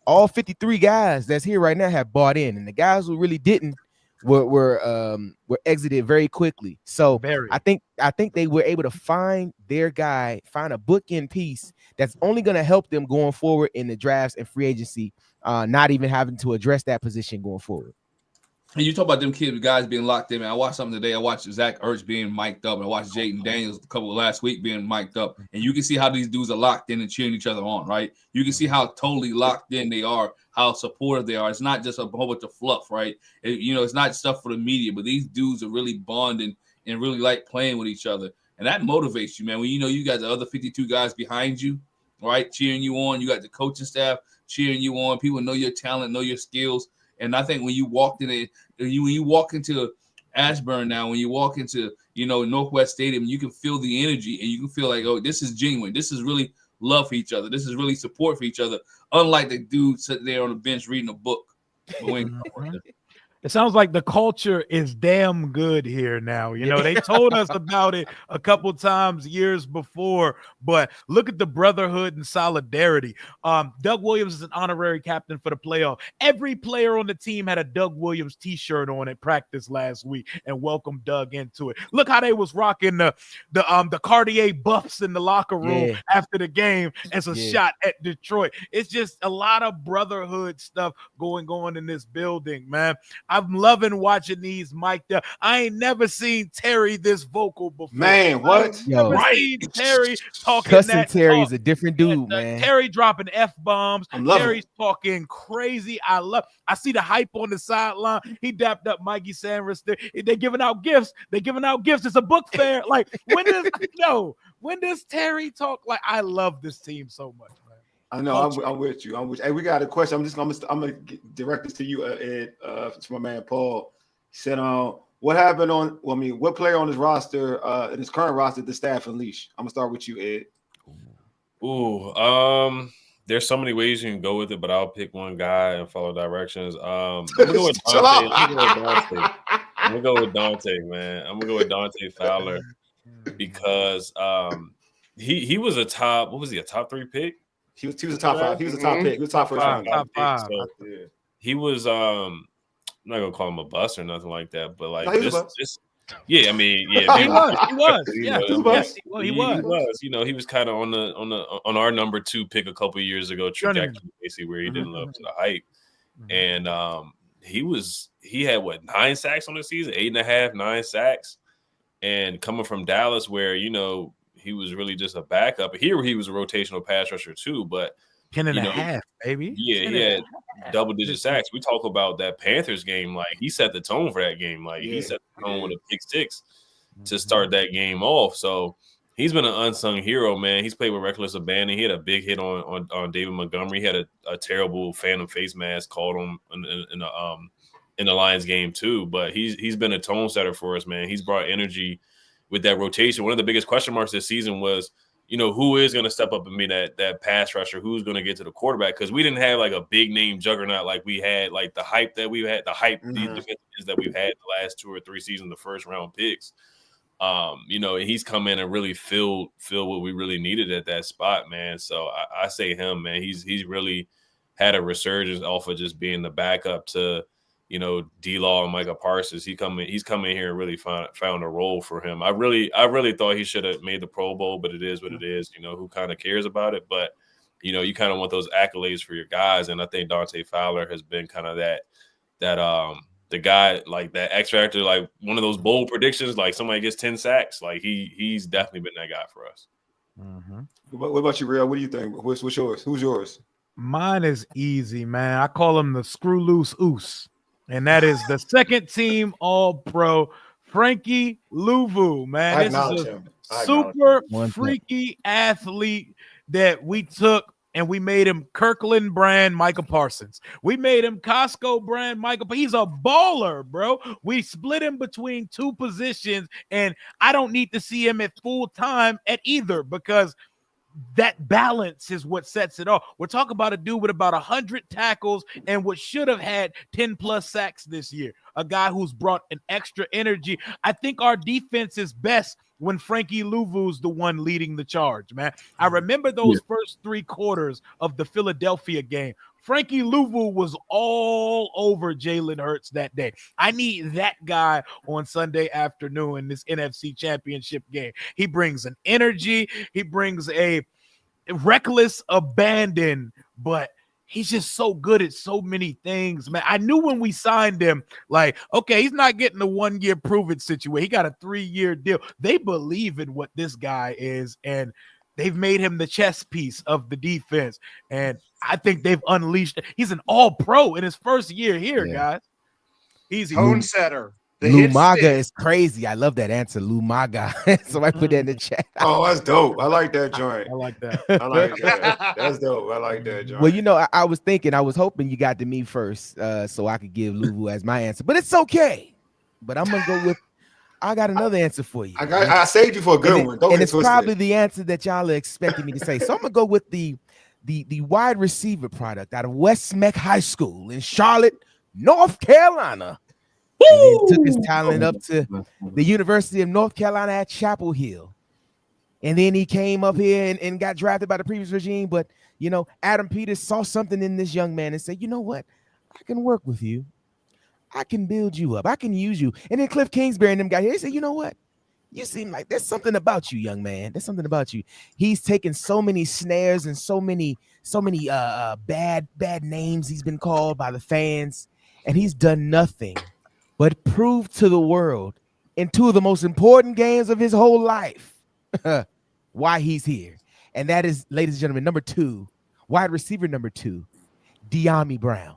all 53 guys that's here right now have bought in, and the guys who really didn't were exited very quickly. So I think they were able to find their guy, find a bookend piece that's only going to help them going forward in the drafts and free agency, not even having to address that position going forward. And you talk about them guys being locked in, man. I watched something today. I watched Zach Ertz being mic'd up, and I watched Jaden Daniels a couple of last week being mic'd up. And you can see how these dudes are locked in and cheering each other on, right? You can see how totally locked in they are, how supportive they are. It's not just a whole bunch of fluff, right? It's not stuff for the media, but these dudes are really bonding and really like playing with each other. And that motivates you, man. When you got the other 52 guys behind you, right, cheering you on. You got the coaching staff cheering you on. People know your talent, know your skills. And I think when you walk into Ashburn now, when you walk into Northwest Stadium, you can feel the energy and you can feel like, oh, this is genuine. This is really love for each other. This is really support for each other. Unlike the dude sitting there on the bench reading a book. It sounds like the culture is damn good here now. They told us about it a couple times years before, but look at the brotherhood and solidarity. Doug Williams is an honorary captain for the playoff. Every player on the team had a Doug Williams t-shirt on at practice last week and welcomed Doug into it. Look how they was rocking the Cartier buffs in the locker room after the game as a shot at Detroit. It's just a lot of brotherhood stuff going on in this building, man. I'm loving watching these mic'd up. I ain't never seen Terry this vocal before. Man, what? Yo, Never seen Terry talking Cussing that Terry talk. is a different dude, man. Terry dropping F-bombs. I'm loving Terry's talking crazy. I see the hype on the sideline. He dapped up Mikey Sanders. They're giving out gifts. It's a book fair. Like, when does Terry talk? Like, I love this team so much, man. I know. I'm with you. Hey, we got a question. I'm gonna direct this to you, Ed. It's my man Paul. He said, what happened what player on his roster, in his current roster, the staff unleash? I'm gonna start with you, Ed. Ooh, there's so many ways you can go with it, but I'll pick one guy and follow directions. I'm gonna go with Dante. I'm gonna go with Dante, man. I'm gonna go with Dante Fowler because he was a top. What was he? A top 3 pick? He was a top 5. He was a top pick. He was top 5. Top 5. So Yeah. he was. I'm not gonna call him a bust or nothing like that, but like No, this. Yeah, I mean, yeah, He was. Yeah, he was. He was. You know, he was kind of on our number 2 pick a couple of years ago, trajectory basically where he didn't live up to the hype, and he had 9 sacks on the season, 8.5, 9 sacks, and coming from Dallas where he was really just a backup. Here he was a rotational pass rusher too, but 10.5, baby. Yeah, he had double-digit sacks. We talk about that Panthers game. Like, he set the tone for that game. Like, he set the tone with a pick 6 to start that game off. So, he's been an unsung hero, man. He's played with reckless abandon. He had a big hit on David Montgomery. He had a terrible phantom face mask called him in the Lions game too. But he's been a tone setter for us, man. He's brought energy with that rotation. One of the biggest question marks this season was, who is going to step up and be that pass rusher? Who's going to get to the quarterback? Because we didn't have like a big name juggernaut like we had, like the hype that we've had, these defenses that we've had the last 2 or 3 seasons, the first round picks. And he's come in and really filled what we really needed at that spot, man. So I say him, man. He's really had a resurgence off of just being the backup to D-Law and Micah Parsons. He's come in here and really found a role for him. I really thought he should have made the Pro Bowl, but it is what it is. Who kind of cares about it? But you kind of want those accolades for your guys, and I think Dante Fowler has been kind of that the guy, like that X factor, like one of those bold predictions, like somebody gets 10 sacks. Like he's definitely been that guy for us. What about you, Real? What do you think? What's yours? Who's yours? Mine is easy, man. I call him the screw loose oos. And that is the second team All-Pro, Frankie Louvu, man. This is a super freaky athlete that we took and we made him Kirkland brand Micah Parsons. We made him Costco brand Micah. He's a baller, bro. We split him between 2 positions, and I don't need to see him at full time at either because that balance is what sets it off. We're talking about a dude with about 100 tackles and what should have had 10 plus sacks this year. A guy who's brought an extra energy. I think our defense is best when Frankie Louvu's the one leading the charge, man. I remember those first 3 quarters of the Philadelphia game. Frankie Louvu was all over Jalen Hurts that day. I need that guy on Sunday afternoon in this NFC Championship game. He brings an energy. He brings a reckless abandon, but he's just so good at so many things, man. I knew when we signed him, like, okay, he's not getting a 1-year prove-it situation. He got a 3-year deal. They believe in what this guy is, and they've made him the chess piece of the defense. And I think they've unleashed. He's an All-Pro in his first year here, guys. Easy. Tone setter. Lumaga is crazy. I love that answer, Lumaga. Somebody put that in the chat. Oh, that's dope. I like that joint. I like that. I like that. That's dope. I like that joint. Well, I was hoping you got to me first so I could give Luvu as my answer. But it's okay. But I'm going to go with I got another answer for you. I saved you for a good one. And it's probably the answer that y'all are expecting me to say. So I'm going to go with the wide receiver product out of West Meck High School in Charlotte, North Carolina. And then took his talent up to the University of North Carolina at Chapel Hill. And then he came up here and got drafted by the previous regime. But, Adam Peters saw something in this young man and said, you know what? I can work with you. I can build you up. I can use you. And then Cliff Kingsbury and them got here. He said, you know what? You seem like there's something about you, young man. There's something about you. He's taken so many snares and so many bad names he's been called by the fans. and he's done nothing but prove to the world in two of the most important games of his whole life why he's here. And that is, ladies and gentlemen, number 2, wide receiver number 2, Dyami Brown.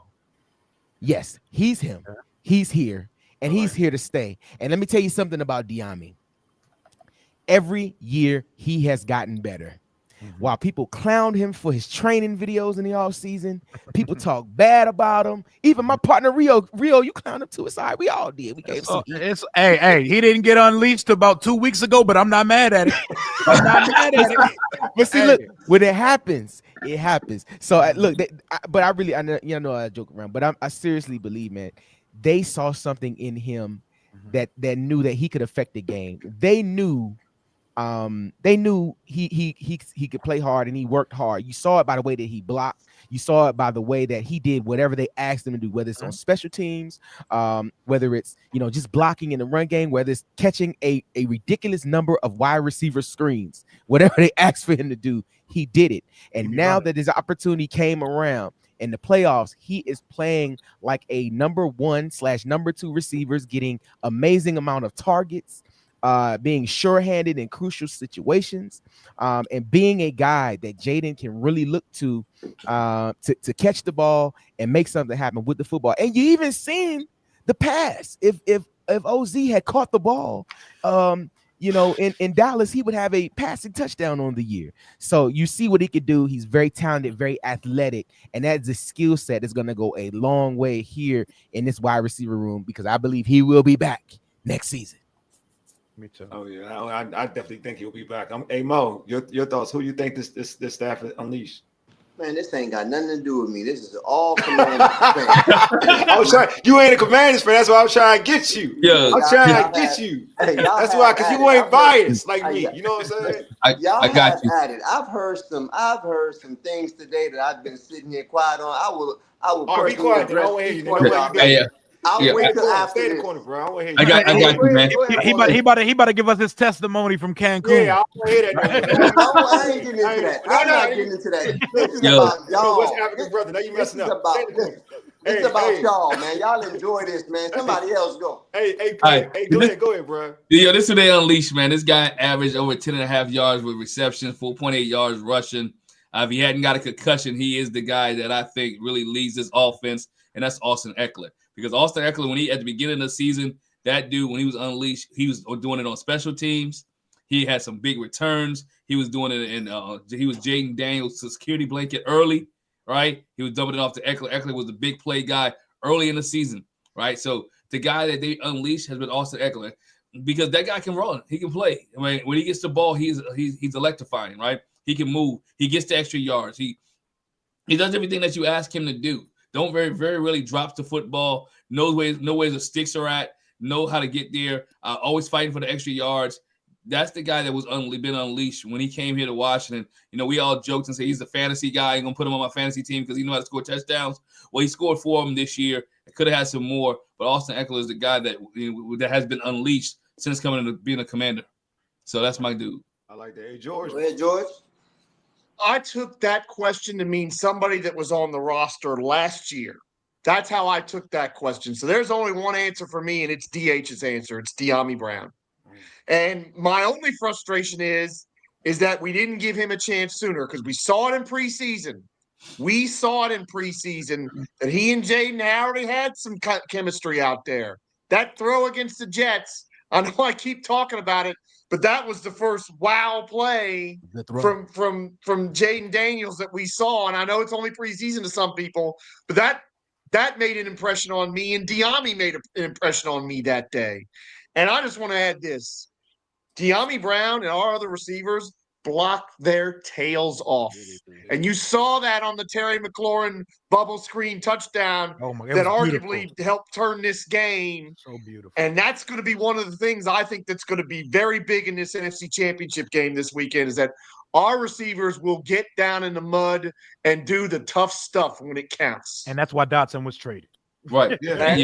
Yes, he's him. He's here, and he's here to stay. And let me tell you something about Dyami. Every year he has gotten better. While people clowned him for his training videos in the offseason, people talk bad about him. Even my partner Rio, you clowned him too. It's all right. We all did. We gave some. Hey, he didn't get unleashed about 2 weeks ago, but I'm not mad at it. I'm not mad at it. But see, look, when it happens, it happens. So look, I know I joke around, but I seriously believe, man, they saw something in him that knew that he could affect the game. They knew he could play hard, and he worked hard. You saw it by the way that he blocked. You saw it by the way that he did whatever they asked him to do, whether it's on special teams, whether it's just blocking in the run game, whether it's catching a ridiculous number of wide receiver screens. Whatever they asked for him to do, he did it. And now that his opportunity came around in the playoffs, he is playing like a number 1/number 2 receivers, getting amazing amount of targets, being sure-handed in crucial situations, and being a guy that Jaden can really look to catch the ball and make something happen with the football. And you even seen the pass. If OZ had caught the ball, in Dallas, he would have a passing touchdown on the year. So you see what he could do. He's very talented, very athletic, and that's a skill set that's going to go a long way here in this wide receiver room, because I believe he will be back next season. Me too. Oh yeah, I definitely think he'll be back. Hey Mo, your thoughts? Who you think this staff is unleashed? Man, this ain't got nothing to do with me. This is all Commanders fans. I was trying. You ain't a Commanders fan. That's why I'm trying to get you. Yeah, I'm trying to get you. That's why, because you ain't biased like me. You know what I'm saying? I got you. At it. I've heard some things today that I've been sitting here quiet on. I will. Be quiet. I don't hear you. I'll wait till after stay in this. the corner, bro. I got you, man. He about to give us his testimony from Cancun. Yeah, I don't hear that. I ain't getting into that. I'm not getting into that. This is about y'all. What's African brother? Now you messing up. It's about y'all, man. Y'all enjoy this, man. Somebody else go. Hey, go ahead, bro. Yo, this is they unleashed, man. This guy averaged over 10.5 yards with reception, 4.8 yards rushing. If he hadn't got a concussion, he is the guy that I think really leads this offense, and that's Austin Eckler. Because Austin Eckler, when he at the beginning of the season, that dude, when he was unleashed, he was doing it on special teams. He had some big returns. He was doing it he was Jaden Daniels' security blanket early, right? He was dumping it off to Eckler. Eckler was the big play guy early in the season, right? So the guy that they unleashed has been Austin Eckler, because that guy can run. He can play. I mean, when he gets the ball, he's electrifying, right? He can move. He gets the extra yards. He does everything that you ask him to do. Don't very, very really drops the football. Knows where the sticks are at. Know how to get there. Always fighting for the extra yards. That's the guy that was been unleashed when he came here to Washington. We all joked and say he's a fantasy guy. I'm gonna put him on my fantasy team because he knows how to score touchdowns. Well, he scored 4 of them this year. I could have had some more, but Austin Eckler is the guy that has been unleashed since coming into being a Commander. So that's my dude. I like that. Hey, George. Go ahead, George. I took that question to mean somebody that was on the roster last year. That's how I took that question. So there's only one answer for me, and it's DH's answer. It's Dyami Brown. And my only frustration is that we didn't give him a chance sooner, because we saw it in preseason. We saw it in preseason that he and Jaden already had some chemistry out there. That throw against the Jets, I know I keep talking about it, but that was the first wow play from Jaden Daniels that we saw. And I know it's only preseason to some people, but that made an impression on me, and Dyami made an impression on me that day. And I just want to add this. Dyami Brown and our other receivers block their tails off. And you saw that on the Terry McLaurin bubble screen touchdown that arguably helped turn this game. So beautiful. And that's going to be one of the things I think that's going to be very big in this NFC Championship game this weekend, is that our receivers will get down in the mud and do the tough stuff when it counts. And that's why Dotson was traded. Right. Yeah. That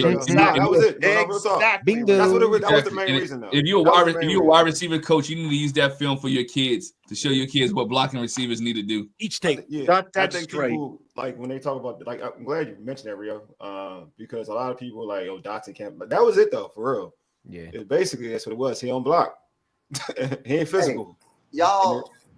was it. Exactly. That was the main reason, though. If you're a wide receiver coach, you need to use that film for your kids to show your kids what blocking receivers need to do. Each tape. That's great. like when they talk about like I'm glad you mentioned that, Rio, because a lot of people like Dotson can't, but that was it though, for real. Yeah, Basically that's what it was. He on block. He ain't physical. Hey,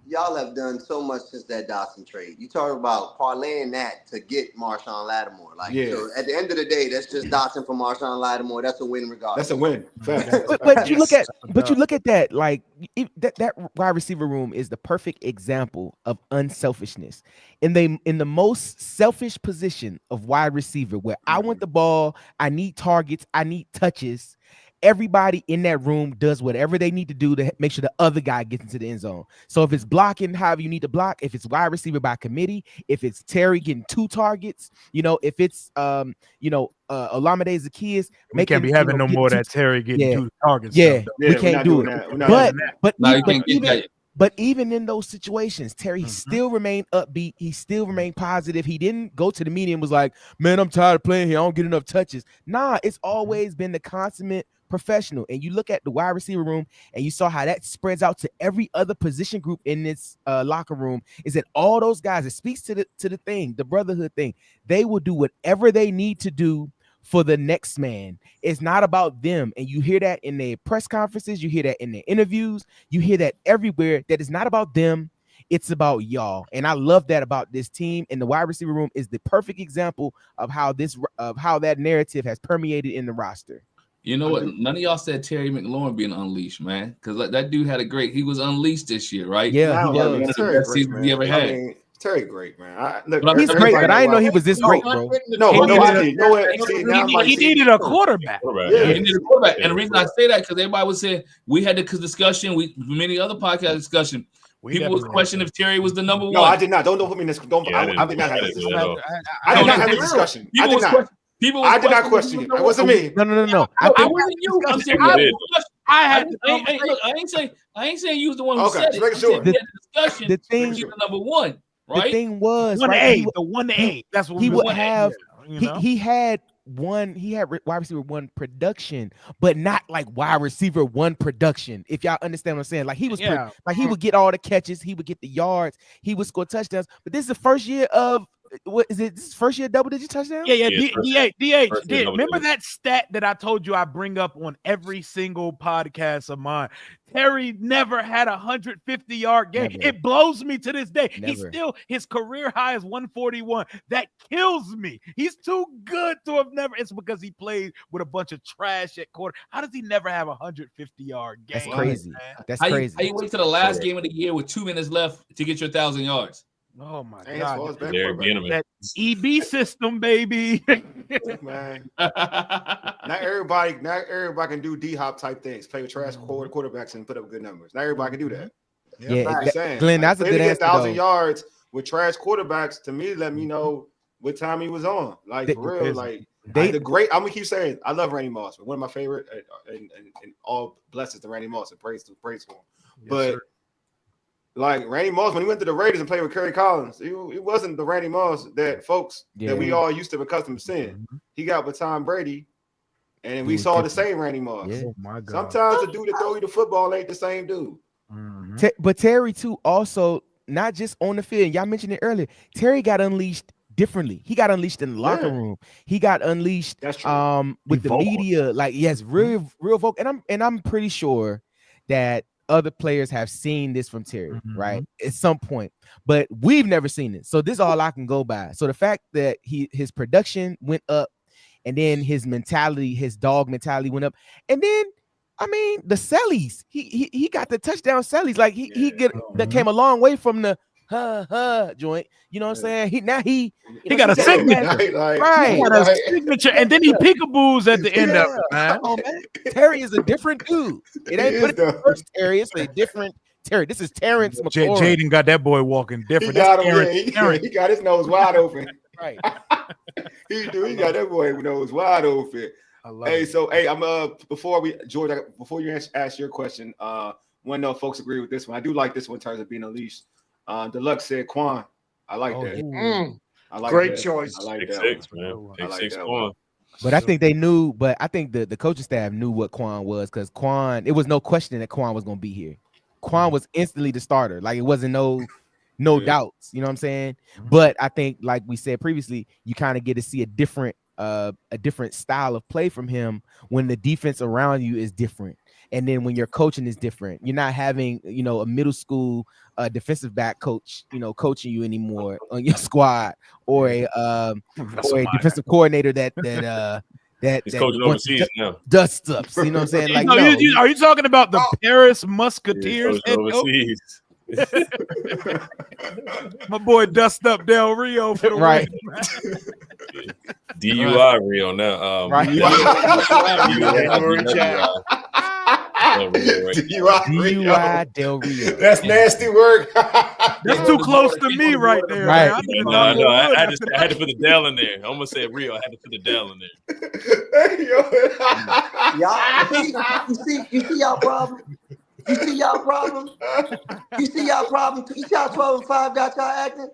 y'all have done so much since that Dotson trade. You talk about parlaying that to get Marshawn Lattimore. So at the end of the day, that's just Dotson for Marshawn Lattimore. That's a win regardless. That's a win. but you look at that, like that wide receiver room is the perfect example of unselfishness. In the most selfish position of wide receiver, where I want the ball, I need targets, I need touches. Everybody in that room does whatever they need to do to make sure the other guy gets into the end zone. So if it's blocking, however you need to block, if it's wide receiver by committee, if it's Terry getting 2 targets, if it's Olamide Zaccheaus, we can't be having no more that Terry getting 2 targets. We can't do it. But even in those situations, Terry still remained upbeat. He still remained positive. He didn't go to the media and was like, man, I'm tired of playing here. I don't get enough touches. Nah, it's always been the consummate professional. And you look at the wide receiver room and you saw how that spreads out to every other position group in this locker room, is that all those guys, it speaks to the thing, the brotherhood thing. They will do whatever they need to do for the next man. It's not about them. And you hear that in their press conferences, you hear that in their interviews, you hear that everywhere, that it's not about them, it's about y'all. And I love that about this team. And the wide receiver room is the perfect example of how that narrative has permeated in the roster. You know what? None of y'all said Terry McLaurin being unleashed, man. Because that dude had he was unleashed this year, right? Yeah, he was. One of the best seasons he ever had. Terry great, man. He's great, but I didn't know he was this great, bro. He needed a quarterback. Yeah, he needed a quarterback. And the reason I say that, because everybody was saying, we had the discussion, many other podcast discussion. People was questioning if Terry was the number one. No, I did not. Don't put me in this. I did not have this discussion. I did not have this discussion. I did not. I did not question it. It wasn't me. No. It wasn't you. I'm saying I ain't saying you was the one who said it. Make sure. The thing, the number one. Right? The thing was 1-8, the 1-8. That's what he would have. He had wide receiver 1 production, but not like wide receiver 1 production. If y'all understand what I'm saying, like he was he would get all the catches, he would get the yards, he would score touchdowns. But this is the first year of. What is it? This is first year double-digit touchdown? Yeah. DH. Remember that stat that I told you I bring up on every single podcast of mine? Terry never had a 150-yard game. Never. It blows me to this day. Never. His career high is 141. That kills me. He's too good to have never. It's because he played with a bunch of trash at quarter. How does he never have a 150-yard game? That's crazy. Man? That's crazy. How you wait to the last game of the year with 2 minutes left to get your 1,000 yards? Oh my God! That EB system, baby. Man, not everybody can do D-hop type things. Play with trash quarterbacks and put up good numbers. Not everybody can do that. Yeah, Glenn, that's a good answer. 1,000 yards with trash quarterbacks, to me, let me know what time he was on. Like for real, like the great. I'm gonna keep saying I love Randy Moss, one of my favorite, and all blessings to Randy Moss and praise for him. Yes, but sir. Like Randy Moss, when he went to the Raiders and played with Kerry Collins, he wasn't the Randy Moss that that we all used to be accustomed to seeing. Mm-hmm. He got with Tom Brady, and we saw the same Randy Moss. Yeah. Oh my God. Sometimes the dude that throw you the football ain't the same dude. Mm-hmm. But Terry too, also not just on the field. Y'all mentioned it earlier. Terry got unleashed differently. He got unleashed in the locker room. He got unleashed with the media. Like real vocal. And I'm pretty sure that other players have seen this from Terry, right? At some point, but we've never seen it. So this is all I can go by. So the fact that his production went up, and then his mentality, his dog mentality went up, and then I mean the sellies. He got the touchdown sellies. Like that came a long way from the joint. You know what I'm saying? He got a signature, right? He got a signature, and then he peekaboos at the end of it, man. Oh, man. Terry is a different dude. It ain't the first Terry. It's a different Terry. This is Terrence McLaurin. Jaden got that boy walking different. He got his nose wide open. Right. He got that boy nose wide open. I'm before you ask your question, one of folks agree with this one. I do like this one in terms of being unleashed. Deluxe said Quan. I like that. I like great that. choice. I like Pick that. Six, man. Pick Six Quan. But I think they knew. But I think the coaching staff knew what Quan was, because Quan. It was no question that Quan was going to be here. Quan was instantly the starter. Like it wasn't no. no doubts. You know what I'm saying? But I think, like we said previously, you kind of get to see a different style of play from him when the defense around you is different. And then when your coaching is different, you're not having, a middle school defensive back coach, coaching you anymore on your squad, or a defensive coordinator that coaching overseas now. Dust ups. You know what I'm saying? Like, are you talking about the Paris Musketeers? Yeah, overseas. My boy Dust Up Del Rio for the right. win, DUI Rio now. Right. DUI Del Rio. That's nasty work. That's too close to me right there. Right. Man. I had to put the Del in there. I almost said Rio. I had to put the Del in there. Y'all, you see y'all problem? You see y'all problem? You see y'all problem? You see y'all 12 and 5 got y'all acting?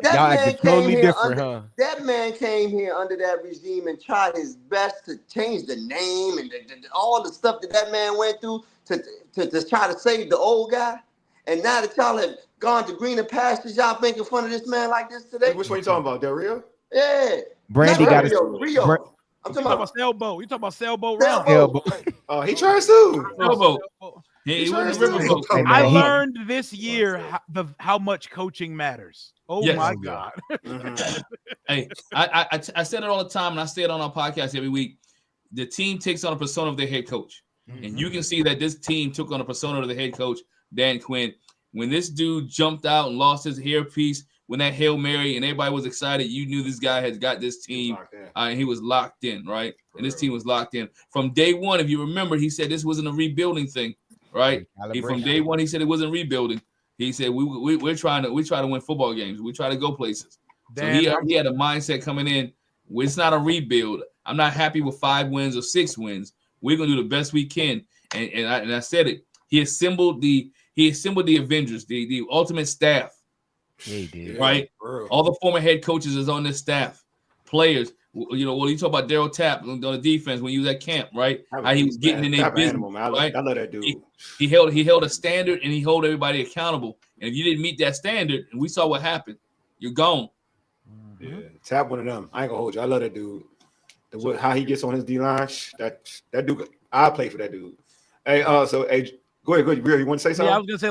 That man came here under that regime and tried his best to change the name and all the stuff that man went through to try to save the old guy. And now that y'all have gone to greener pastures, y'all making fun of this man like this today? Which one you talking about, Del Rio? Yeah. Brandy got his Rio. I'm talking about sailboat. You talking about sailboat? Oh, he tries to. Sailboat. He went to riverboat. I learned this year how much coaching matters. Oh my God. Hey, I said it all the time, and I say it on our podcast every week. The team takes on a persona of their head coach. And you can see that this team took on a persona of the head coach, Dan Quinn. When this dude jumped out and lost his hairpiece, when that Hail Mary and everybody was excited, you knew this guy has got this team, and he was locked in, right? And this team was locked in. From day one, if you remember, he said this wasn't a rebuilding thing, right? From day one, he said it wasn't rebuilding. He said we're trying to win football games. We try to go places. So he had a mindset coming in. It's not a rebuild. I'm not happy with 5 wins or 6 wins. We're gonna do the best we can. And I said it. He assembled the Avengers, the ultimate staff. Yeah, he did. Right? All the former head coaches is on this staff. Players, you talk about Daryl Tapp on the defense when he was at camp, right? How he was getting in their business. Right? I love that dude. He held a standard and he held everybody accountable. And if you didn't meet that standard, and we saw what happened, you're gone. Yeah, Tapp one of them. I ain't gonna hold you. I love that dude. How he gets on his D line, that dude. I play for that dude. Hey, go ahead. You want to say something? Yeah, I was gonna say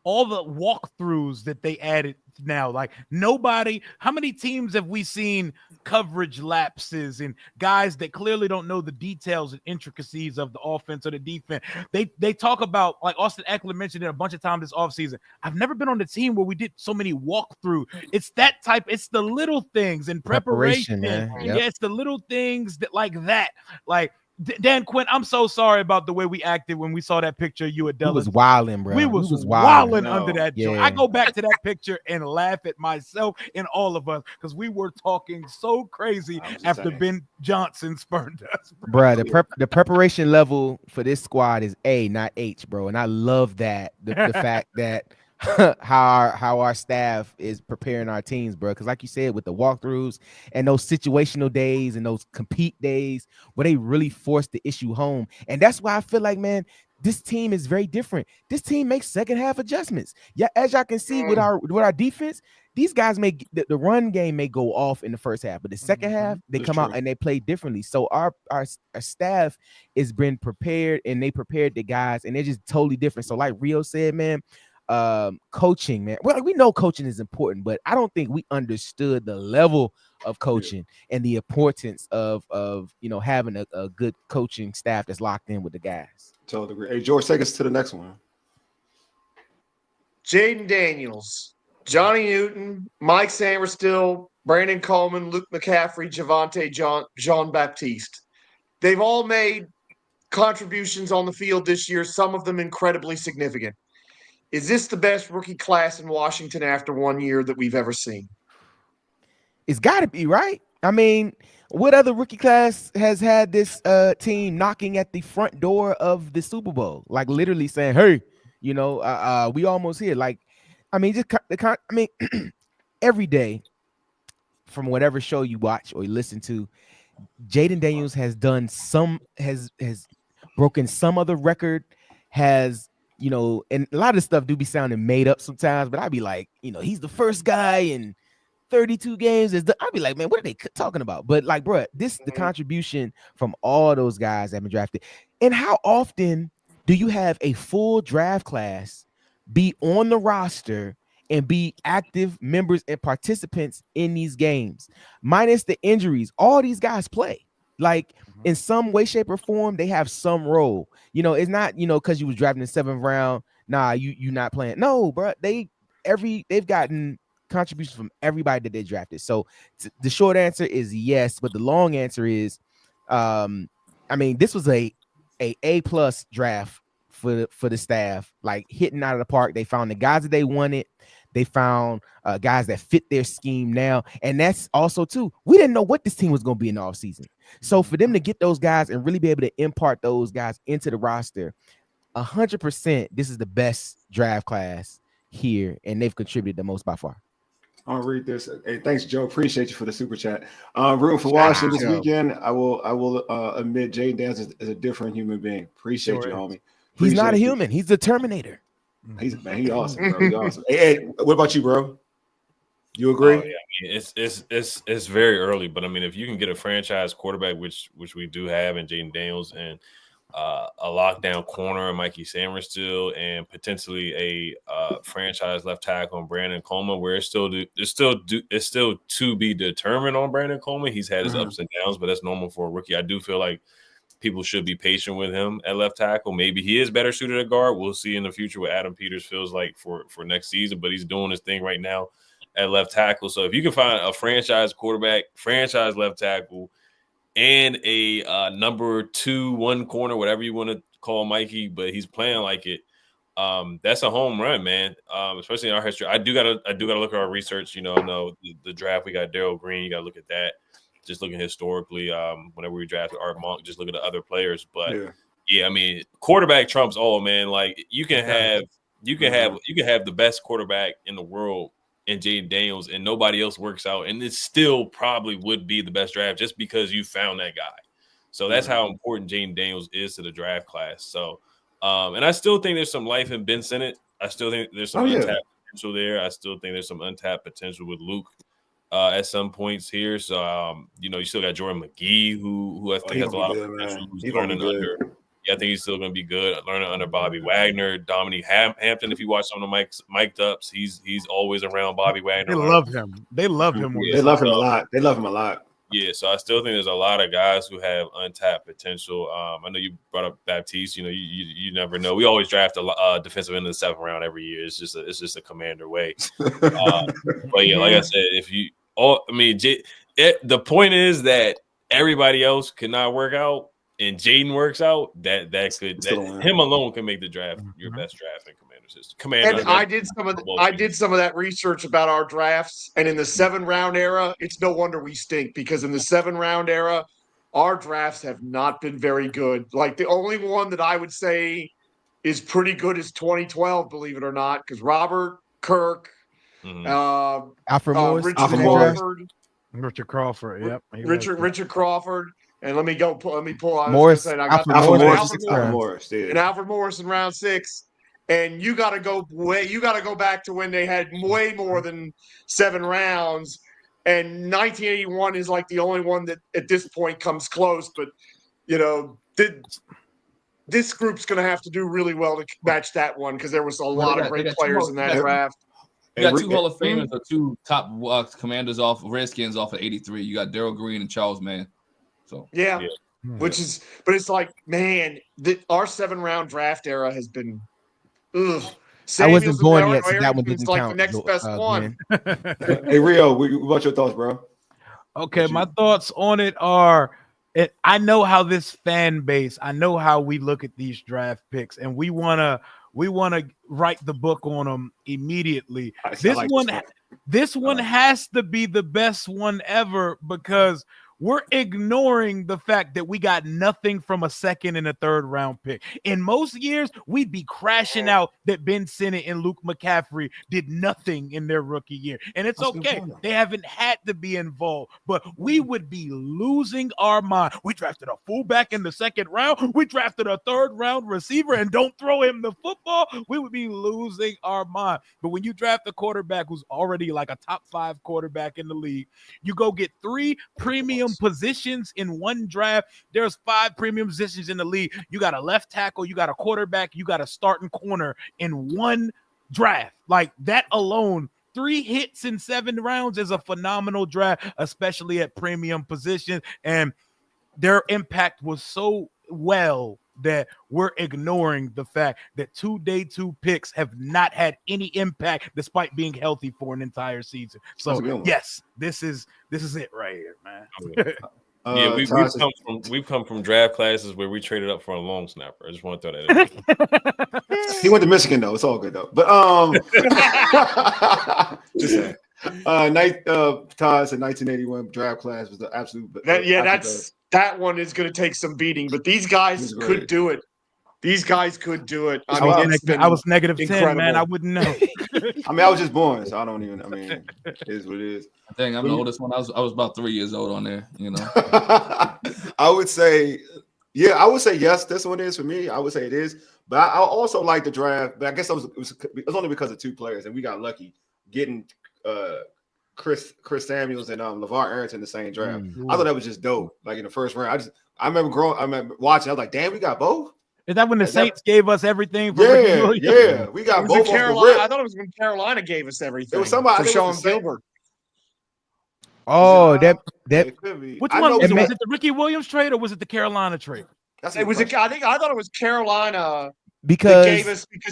all the walkthroughs that they added now. Like how many teams have we seen coverage lapses and guys that clearly don't know the details and intricacies of the offense or the defense? They talk about, like Austin Eckler mentioned it a bunch of times this offseason. I've never been on a team where we did so many walkthrough. It's that type. It's the little things in preparation. Man. Yep. Yeah, it's the little things that like that. Like Dan Quinn, I'm so sorry about the way we acted when we saw that picture of you at Dallas. We was wilding, bro. We was wilding under that joint. Yeah. I go back to that picture and laugh at myself and all of us because we were talking so crazy after Ben Johnson spurned us. Bro, the preparation level for this squad is A, not H, bro. And I love that. The fact that how our staff is preparing our teams, bro. Because like you said, with the walkthroughs and those situational days and those compete days where they really force the issue home. And that's why I feel like, man, this team is very different. This team makes second half adjustments. Yeah, as y'all can see with our defense, these guys the run game may go off in the first half, but the second half they come out and they play differently. So our staff has been prepared, and they prepared the guys, and they're just totally different. So like Rio said, man, coaching, man. Well, we know coaching is important, but I don't think we understood the level of coaching and the importance of having a good coaching staff that's locked in with the guys. Totally agree. Hey, George, take us to the next one. Jaden Daniels, Johnny Newton, Mike Samerstill, Brandon Coleman, Luke McCaffrey, Javonte Jean-Baptiste. They've all made contributions on the field this year, some of them incredibly significant. Is this the best rookie class in Washington after 1 year that we've ever seen? It's got to be, right? I mean, what other rookie class has had this team knocking at the front door of the Super Bowl? Like literally saying, hey, we almost here. Like, I mean, every day from whatever show you watch or you listen to, Jaden Daniels has done has broken some other record, has you know, and a lot of stuff do be sounding made up sometimes, but I'd be like, you know, he's the first guy in 32 games. I'd be like, man, what are they talking about? But like, bro, the contribution from all those guys that have been drafted. And how often do you have a full draft class be on the roster and be active members and participants in these games? Minus the injuries, all these guys play. Like in some way, shape, or form, they have some role. You know, it's not, you know, because you was drafted in the 7th round. Nah, you not playing. No, bro. They've gotten contributions from everybody that they drafted. So the short answer is yes, but the long answer is, I mean, this was a plus draft for the staff, like hitting out of the park. They found the guys that they wanted. They found guys that fit their scheme now. And that's also, too, we didn't know what this team was going to be in the offseason. So for them to get those guys and really be able to impart those guys into the roster, 100%, this is the best draft class here, and they've contributed the most by far. I'll read this. Hey, thanks, Joe. Appreciate you for the super chat. Rooting for Washington this weekend. I will admit Jaden Daniels is a different human being. Appreciate you, homie. He's not a human. He's the Terminator. He's awesome, bro. He's awesome. Hey, what about you, bro? You agree? Oh, yeah. I mean, it's very early, but I mean, if you can get a franchise quarterback, which we do have, in Jaden Daniels, and a lockdown corner, Mikey Samerstill, and potentially a franchise left tackle on Brandon Coleman, where it's still to be determined on Brandon Coleman. He's had his ups and downs, but that's normal for a rookie. I do feel like people should be patient with him at left tackle. Maybe he is better suited at guard. We'll see in the future what Adam Peters feels like for next season, but he's doing his thing right now at left tackle. So if you can find a franchise quarterback, franchise left tackle, and a number 2-1 corner, whatever you want to call Mikey, but he's playing like it, that's a home run, man. Especially in our history. I do gotta look at our research. You know, the draft, we got Darryl Green. You gotta look at that. Just looking historically, whenever we drafted Art Monk, just look at the other players. But yeah, I mean, quarterback trumps all, man. Like you can have the best quarterback in the world in Jaden Daniels, and nobody else works out, and it still probably would be the best draft just because you found that guy. So that's how important Jaden Daniels is to the draft class. So, and I still think there's some life in Ben Sinnott. I still think there's some untapped potential there. I still think there's some untapped potential with Luke at some points here. So, you know, you still got Jordan McGee, who I think has a lot of potential. Who's learning under. Yeah, I think he's still going to be good. Learning under Bobby Wagner, Dominique Hampton. If you watch some of the mic'd ups, he's always around Bobby Wagner. They love him. They love him. Yeah, they love him a lot. They love him a lot. Yeah, so I still think there's a lot of guys who have untapped potential. I know you brought up Baptiste. You know, you never know. We always draft a defensive end in the 7th round every year. It's just a commander way. But yeah, like I said, the point is that everybody else cannot work out, and Jaden works out, him alone can make the draft your best draft in Commander system. And I did some of that research about our drafts, and in the 7th-round era, it's no wonder we stink, because in the 7th-round era, our drafts have not been very good. Like the only one that I would say is pretty good is 2012, believe it or not, because Robert Kirk, Alfred Morris, Richard Crawford, yep, Richard Crawford. And let me pull out Morris. Alfred Morris in round 6. And you got to go back to when they had way more than 7 rounds. And 1981 is like the only one that at this point comes close. But you know, this group's going to have to do really well to match that one, because there was a lot of great players in that draft. You got 2 Hall of Famers or 2 top commanders off Redskins off of 83. You got Darryl Green and Charles Mann. So but it's like, man, our 7th-round draft era has been. Ugh. I wasn't born yet, so that one didn't like count. The next best one. Hey Rio, what's your thoughts, bro? Okay, my thoughts on it are, I know how this fan base, I know how we look at these draft picks, and we wanna write the book on them immediately. This one has to be the best one ever, because we're ignoring the fact that we got nothing from a second and a third round pick. In most years, we'd be crashing out that Ben Sinnott and Luke McCaffrey did nothing in their rookie year. And it's okay. They haven't had to be involved, but we would be losing our mind. We drafted a fullback in the second round. We drafted a third round receiver and don't throw him the football. We would be losing our mind. But when you draft a quarterback who's already like a top 5 quarterback in the league, you go get 3 premium positions in one draft. There's 5 premium positions in the league. You got a left tackle, you got a quarterback, you got a starting corner in one draft. Like that alone, 3 hits in 7 rounds is a phenomenal draft, especially at premium position. And their impact was so well that we're ignoring the fact that 2 day 2 picks have not had any impact despite being healthy for an entire season. So yes, this is it right here, man. We've come from draft classes where we traded up for a long snapper. I just want to throw that in. He went to Michigan though. It's all good though. But just saying. Todd's 1981 draft class was the absolute. That one is going to take some beating, but these guys could do it. These guys could do it. I was negative 10, man. I wouldn't know. I mean, I was just born, so I don't even. I mean, it is what it is. I think I'm the oldest one. I was about 3 years old on there. You know. I would say yes. This one is for me. I would say it is, but I also like the draft. But I guess it was only because of 2 players, and we got lucky getting Chris Samuels and LeVar Arrington in the same draft. I thought that was just dope. Like in the first round, I remember watching. I was like, damn, we got both. Is that when the Saints gave us everything? Yeah, we got both. I thought it was when Carolina gave us everything. It was somebody for Sean Gilbert. Oh, that which one was it? Was it the Ricky Williams trade or was it the Carolina trade? I thought it was Carolina. Because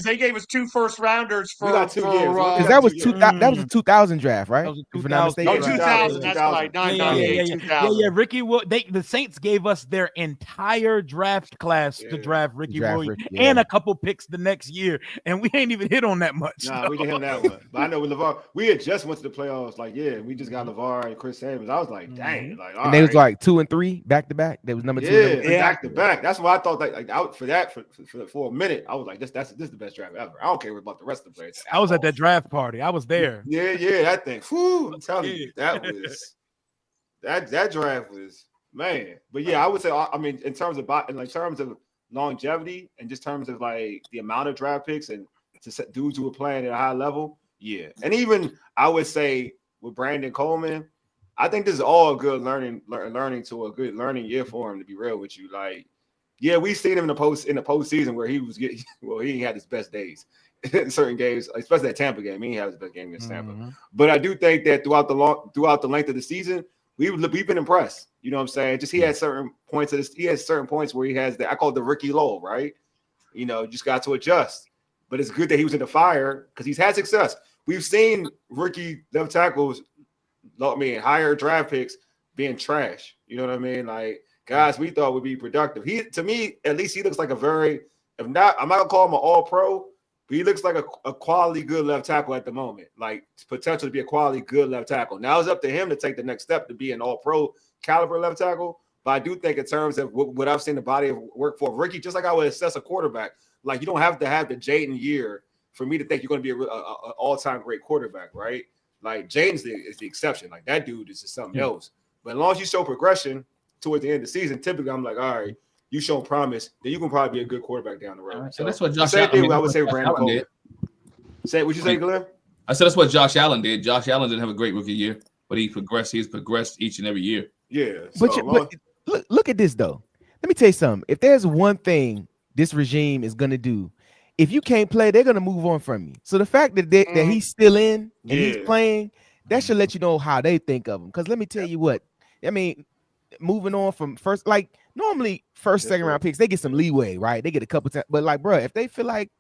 they gave us 2 first rounders for 2 years. That was a 2000 draft, right? That was 2000. Oh, 2000. That's right. 2000. Yeah. The Saints gave us their entire draft class to draft Ricky Williams and a couple picks the next year, and we ain't even hit on that much. Nah, we didn't hit that one. But I know with LeVar, we had just went to the playoffs. Like, we just got LeVar and Chris Samuels. I was like, dang, like, all and they was like 2 and 3 back to back. They was number 2. Back to back. That's why I thought out for a minute. I was like, this is the best draft ever. I don't care about the rest of the players. I was at that draft party. I was there. Yeah, that thing. Whew, I'm telling you, that was that draft was, man. But yeah, I would say, I mean, in terms of longevity and just terms of like the amount of draft picks and to set dudes who were playing at a high level, yeah. And even I would say with Brandon Coleman, I think this is all a good learning to a good learning year for him, to be real with you. Like, yeah, we've seen him in the postseason where he he had his best days in certain games, especially that Tampa game. He had his best game against Tampa. But I do think that throughout the length of the season, we've been impressed. You know what I'm saying? Just he had certain points where he has I call it the Ricky Lowell, right? You know, just got to adjust. But it's good that he was in the fire because he's had success. We've seen rookie left tackles, higher draft picks being trash. You know what I mean? Like, guys we thought would be productive. To me, at least he looks like I'm not gonna call him an all-pro, but he looks like a quality good left tackle at the moment. Like potential to be a quality good left tackle. Now it's up to him to take the next step to be an all-pro caliber left tackle. But I do think in terms of what I've seen the body of work for Ricky, just like I would assess a quarterback, like you don't have to have the Jaden year for me to think you're going to be an all-time great quarterback, right? Like Jaden's is the exception. Like that dude is just something else. But as long as you show progression towards the end of the season, typically I'm like, all right, you show promise, then you can probably be a good quarterback down the road. Right, so that's what Josh Allen did. I would say Brandon Coleman did. Say what you say, Glenn? I said that's what Josh Allen did. Josh Allen didn't have a great rookie year, but he's progressed each and every year. Yeah. But look at this though. Let me tell you something. If there's one thing this regime is gonna do, if you can't play, they're gonna move on from you. So the fact that he's still in and he's playing, that should let you know how they think of him. Because let me tell you what, I mean, moving on from first, like normally second round picks, they get some leeway, right? They get a couple times, but like, bro, if they feel like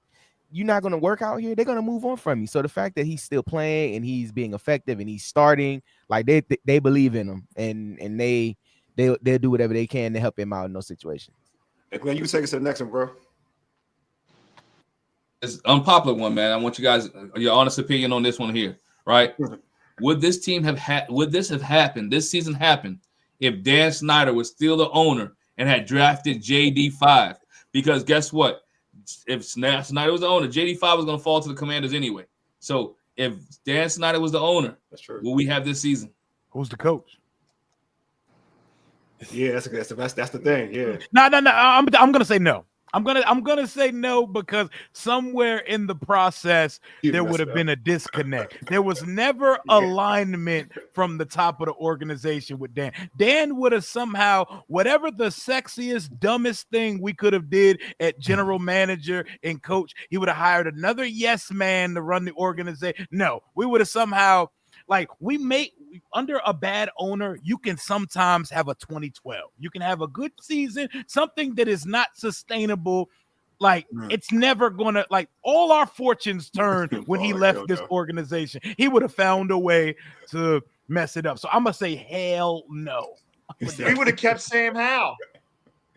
you're not gonna work out here, they're gonna move on from you. So the fact that he's still playing and he's being effective and he's starting, like they believe in him and they'll do whatever they can to help him out in those situations. Hey, Glenn, you can take us to the next one, bro. It's an unpopular one, man. I want you guys your honest opinion on this one here, right? Would this team would this have happened? This season happened if Dan Snyder was still the owner and had drafted JD5. Because guess what? If Snyder was the owner, JD5 was going to fall to the Commanders anyway. So if Dan Snyder was the owner, that's true. Will we have this season? Who's the coach? Yeah, that's the thing. Yeah. No. I'm gonna say no. I'm gonna say no because somewhere in the process there would have been a disconnect. There was never alignment from the top of the organization with Dan. Dan would have somehow, whatever the sexiest, dumbest thing we could have did at general manager and coach, he would have hired another yes man to run the organization. No, we would have somehow, like, under a bad owner, you can sometimes have a 2012. You can have a good season, something that is not sustainable. Like, it's never gonna, like, all our fortunes turned when he left this organization. He would have found a way to mess it up. So I'm gonna say hell no. We would have kept Sam Howell.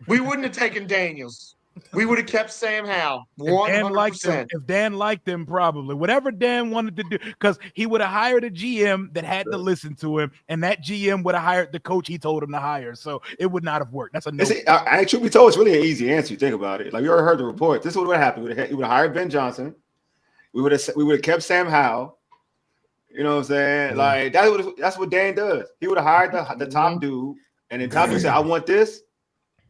We wouldn't have taken Daniels. We would have kept Sam Howell. 100%. If Dan liked him, probably whatever Dan wanted to do, because he would have hired a GM that had to listen to him, and that GM would have hired the coach he told him to hire. So it would not have worked. That's a no. I truth be told, it's really an easy answer. You think about it. Like, you already heard the report. This is what would have happened. He would have hired Ben Johnson. We would have kept Sam Howell. You know what I'm saying? Like, that's what Dan does. He would have hired the top dude, and then top dude said, "I want this.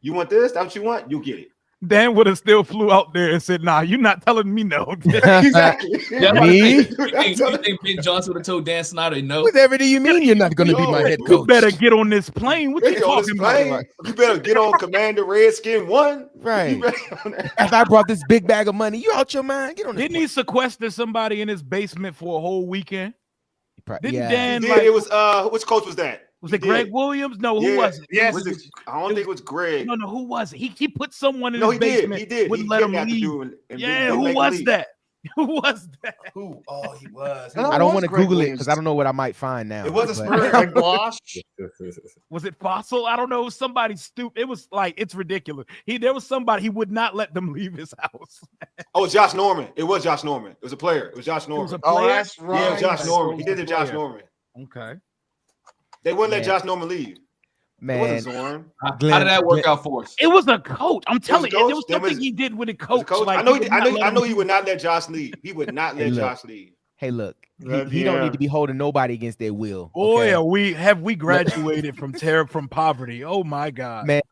You want this? That's what you want? You get it." Dan would have still flew out there and said, "Nah, you're not telling me no." Exactly. Me? You think Ben Johnson would have told Dan Snyder no? Whatever do you mean you're not going to be my head coach? You better get on this plane. What you talking about? You better get on Commander Redskin 1. Right. After I brought this big bag of money, you out your mind? Get on this. Didn't he sequester somebody in his basement for a whole weekend? Didn't Dan? It was which coach was that? Was it Greg Williams? No, who was it? Yes. I don't think it was Greg. No, who was it? He put someone in his basement. He did. Wouldn't let him leave. Who was that? Who was that? Who? Oh, he was. I don't want to Google it because I don't know what I might find now. It wasn't Greg Blosh. Was it Fossil? I don't know. Somebody stupid. It was like, it's ridiculous. There was somebody, he would not let them leave his house. Oh, Josh Norman. It was Josh Norman. It was a player. It was Josh Norman. It was a player? Oh, that's right. Yeah, Josh Norman. He did it, Josh Norman. Okay. They wouldn't let Josh Norman leave. Man, it wasn't Zorn. How did that work out for us? It was a coach. I'm telling you, there was There something was- he did with a coach. Like, I know he would not let Josh leave. He would not let Josh leave. Hey, look, he don't need to be holding nobody against their will. Boy, we graduated from poverty. Oh my God, man!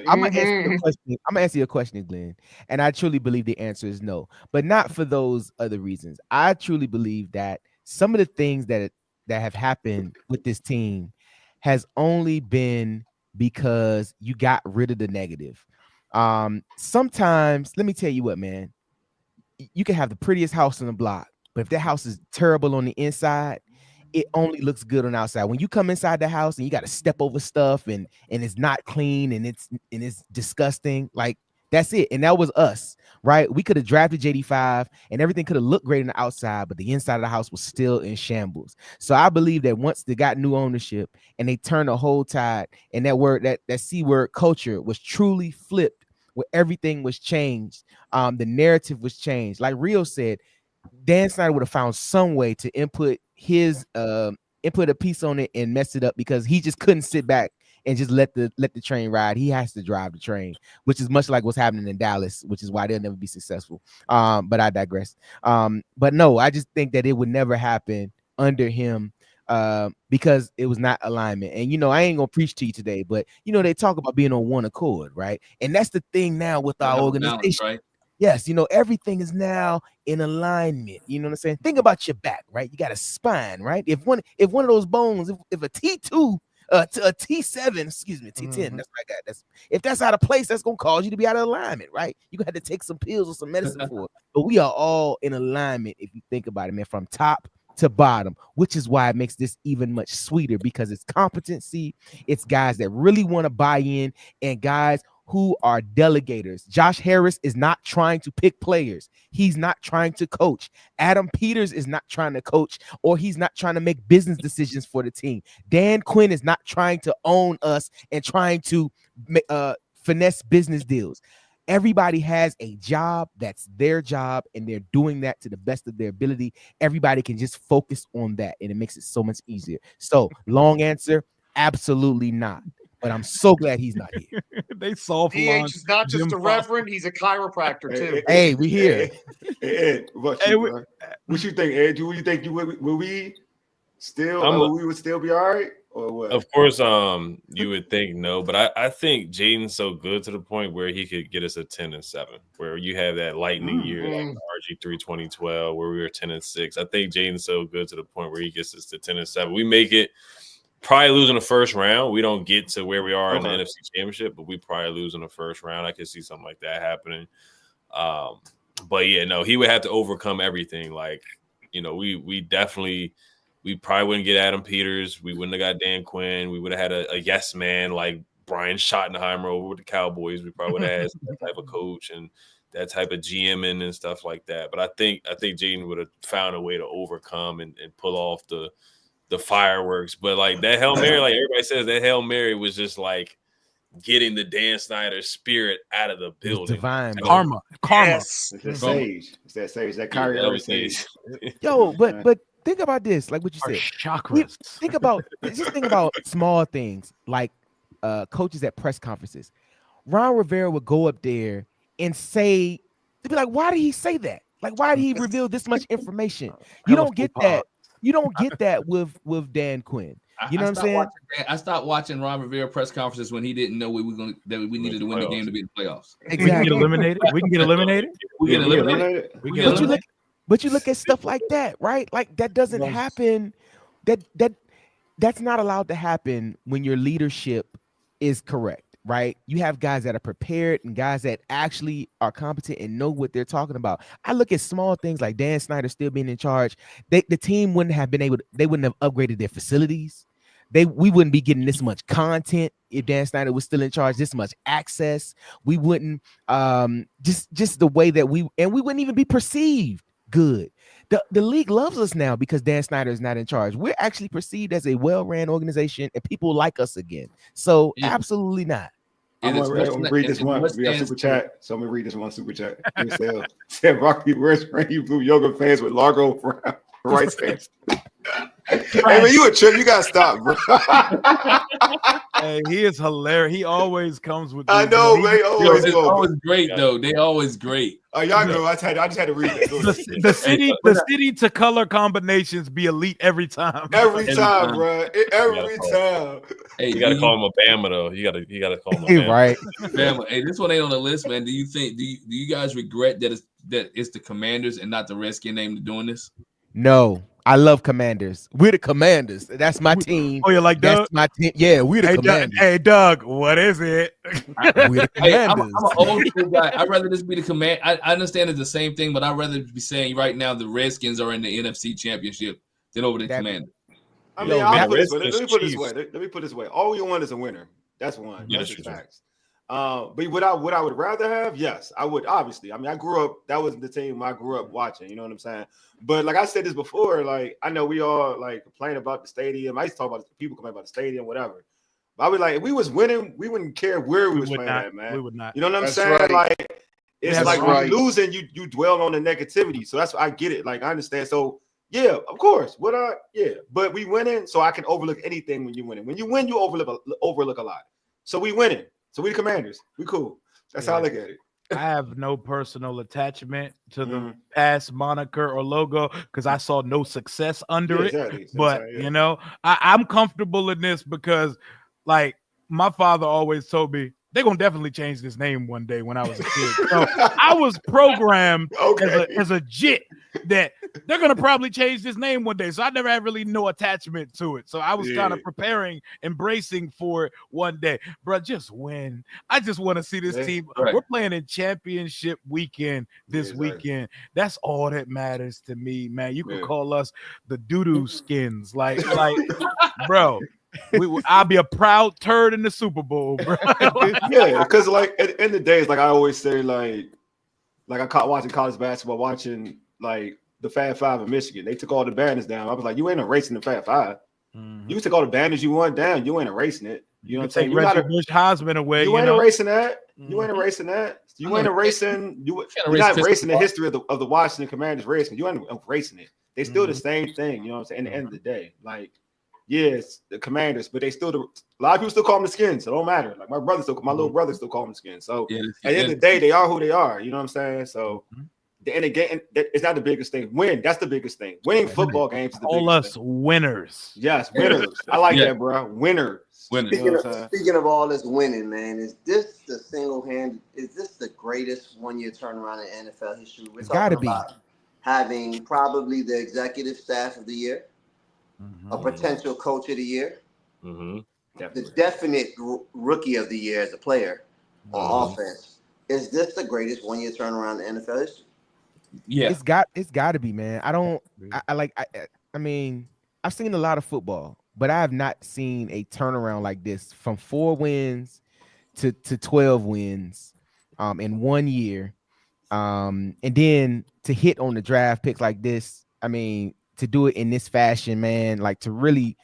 I'm gonna answer your question. I'm gonna answer your question, Glenn, and I truly believe the answer is no, but not for those other reasons. I truly believe that some of the things that have happened with this team has only been because you got rid of the negative. Sometimes, let me tell you what, man, you can have the prettiest house on the block, but if that house is terrible on the inside, it only looks good on the outside. When you come inside the house and you got to step over stuff and it's not clean and it's disgusting, like, that's it. And that was us, right? We could have drafted JD5 and everything could have looked great on the outside, but the inside of the house was still in shambles. So I believe that once they got new ownership and they turned the whole tide, and that C word culture was truly flipped, where everything was changed, the narrative was changed. Like Rio said, Dan Snyder would have found some way to input a piece on it and mess it up, because he just couldn't sit back and just let the train ride. He has to drive the train, which is much like what's happening in Dallas, which is why they'll never be successful. But I digress. But no, I just think that it would never happen under him, because it was not alignment. And, I ain't gonna preach to you today, but they talk about being on one accord, right? And that's the thing now with our organization. Balance, right? Yes, everything is now in alignment. You know what I'm saying? Think about your back, right? You got a spine, right? If one of those bones, if a T2, a T7, excuse me, T10, that's what I got. If that's out of place, that's gonna cause you to be out of alignment, right? You gonna have to take some pills or some medicine for it. But we are all in alignment if you think about it, man, from top to bottom, which is why it makes this even much sweeter, because it's competency, it's guys that really want to buy in, and guys who are delegators. Josh Harris is not trying to pick players. He's not trying to coach. Adam Peters is not trying to coach, or he's not trying to make business decisions for the team. Dan Quinn is not trying to own us and trying to finesse business deals. Everybody has a job that's their job, and they're doing that to the best of their ability. Everybody can just focus on that, and it makes it so much easier. So, long answer, absolutely not. but I'm so glad he's not here. They soft DH launch is not just Jim a reverend; he's a chiropractor too. Hey, we here. Ed, what you think, Ed? Do you think will we still we would still be all right, or what? Of course, you would think no, but I think Jaden's so good to the point where he could get us a 10-7, where you have that lightning year, like RG3 2012, where we were 10-6. I think Jaden's so good to the point where he gets us to 10-7. We make it, probably lose in the first round. We don't get to where we are in the NFC Championship, but we probably lose in the first round. I could see something like that happening. But yeah, no, he would have to overcome everything. Like, we definitely. We probably wouldn't get Adam Peters. We wouldn't have got Dan Quinn. We would have had a yes man like Brian Schottenheimer over with the Cowboys. We probably would have had that type of coach and that type of GMing and stuff like that. But I think Jaden would have found a way to overcome and pull off the fireworks. But like that Hail Mary, like everybody says, that Hail Mary was just like getting the Dan Snyder spirit out of the building. Divine karma. Yes. It's that sage. It's that sage. That Kyrie Irving sage. Yo, but think about this, like what you said. Chakras. Think about small things like coaches at press conferences. Ron Rivera would go up there and say, they'd be like, why did he say that? Like, why did he reveal this much information? You don't get that. You don't get that with Dan Quinn. You know what I'm saying? I stopped watching Ron Rivera press conferences when he didn't know we needed to win the game to be in the playoffs. Exactly. We can get eliminated. We can get eliminated. But you look at stuff like that, right? Like that doesn't happen. That's not allowed to happen when your leadership is correct, right? You have guys that are prepared and guys that actually are competent and know what they're talking about. I look at small things like Dan Snyder still being in charge. The team wouldn't have upgraded their facilities. We wouldn't be getting this much content if Dan Snyder was still in charge, this much access. We wouldn't just the way that we wouldn't even be perceived good. The league loves us now because Dan Snyder is not in charge. We're actually perceived as a well-ran organization and people like us again. So absolutely not. I'm gonna read this one. We got super chat. So I'm gonna read this one super chat. Said Rocky, where's you blue yoga fans with Largo right fans? Hey man, you a trip? You gotta stop, bro. Hey, he is hilarious. He always comes with. I know, man. Always great though. They always great. Oh, y'all know. I just had to read that. The city to color combinations be elite every time. Every time, bro. Every time. Hey, you gotta call him a Bama though. You gotta call him a Bama. Right. Bama. Hey, this one ain't on the list, man. Do you guys regret that it's the Commanders and not the Redskin name doing this? No. I love Commanders. We're the Commanders. That's my team. Oh, you like Doug? That's my team. Yeah, we're the Commanders. Hey, Doug, what is it? We're the Commanders. I'm an old school guy. I'd rather this be the command. I understand it's the same thing, but I'd rather be saying right now the Redskins are in the NFC Championship than over the Commanders. I mean, let me put it this way. All we want is a winner. That's one. That's just facts. But what I would rather have, yes, I would obviously. I mean, I grew up, that was the team I grew up watching, you know what I'm saying? But like I said this before, like I know we all like complain about the stadium. I used to talk about people complain about the stadium, whatever. But I would like if we was winning, we wouldn't care where we was playing at, man. We would not. You know what I'm saying? Right. Like it's like when you're losing, you dwell on the negativity. So that's I get it. Like I understand. So yeah, of course. But we winning, so I can overlook anything when you're winning. When you win, you overlook a lot. So we winning. So we the Commanders. We cool. That's how I look at it. I have no personal attachment to the past moniker or logo because I saw no success under it. Exactly. But you know, I'm comfortable in this because, like, my father always told me they're gonna definitely change this name one day when I was a kid. So I was programmed as a jit that they're gonna probably change this name one day. So I never had really no attachment to it. So I was kind of preparing, embracing for it one day. Bro, just win. I just want to see this team. Right. We're playing in championship weekend this weekend. That's all that matters to me, man. You can call us the doo-doo skins, like, bro. I'll be a proud turd in the Super Bowl, bro. Yeah, because like at the end of the day, it's like I always say, like I caught watching college basketball, watching like the Fab Five in Michigan. They took all the banners down. I was like, you ain't erasing the Fab Five. Mm-hmm. You took all the banners you want down. You ain't erasing it. You know what I'm saying? Reggie Bush Heisman away. You ain't erasing that. You ain't erasing that. You ain't erasing. You're not erasing the history of the Washington Commanders Redskins. You ain't erasing it. They still the same thing. You know what I'm saying? At the end of the day, like. Yes, the Commanders, but they still a lot of people still call them the Skins. So it don't matter. Like my little brother still call them the Skins. So at the end of the day, they are who they are. You know what I'm saying? So and again, it's not the biggest thing. That's the biggest thing. Winning football games is the biggest thing. Winners. Yes, winners. I like that, bro. Winners. Speaking of all this winning, man, is this the greatest one-year turnaround in NFL history? We're talking about having probably the executive staff of the year, a potential coach of the year, the definite rookie of the year as a player on offense. Is this the greatest one-year turnaround in NFL history? Yeah, it's got to be, man. I mean, I've seen a lot of football, but I have not seen a turnaround like this from 4 wins to 12 wins in 1 year. And then to hit on the draft picks like this, I mean, to do it in this fashion, man, like to really,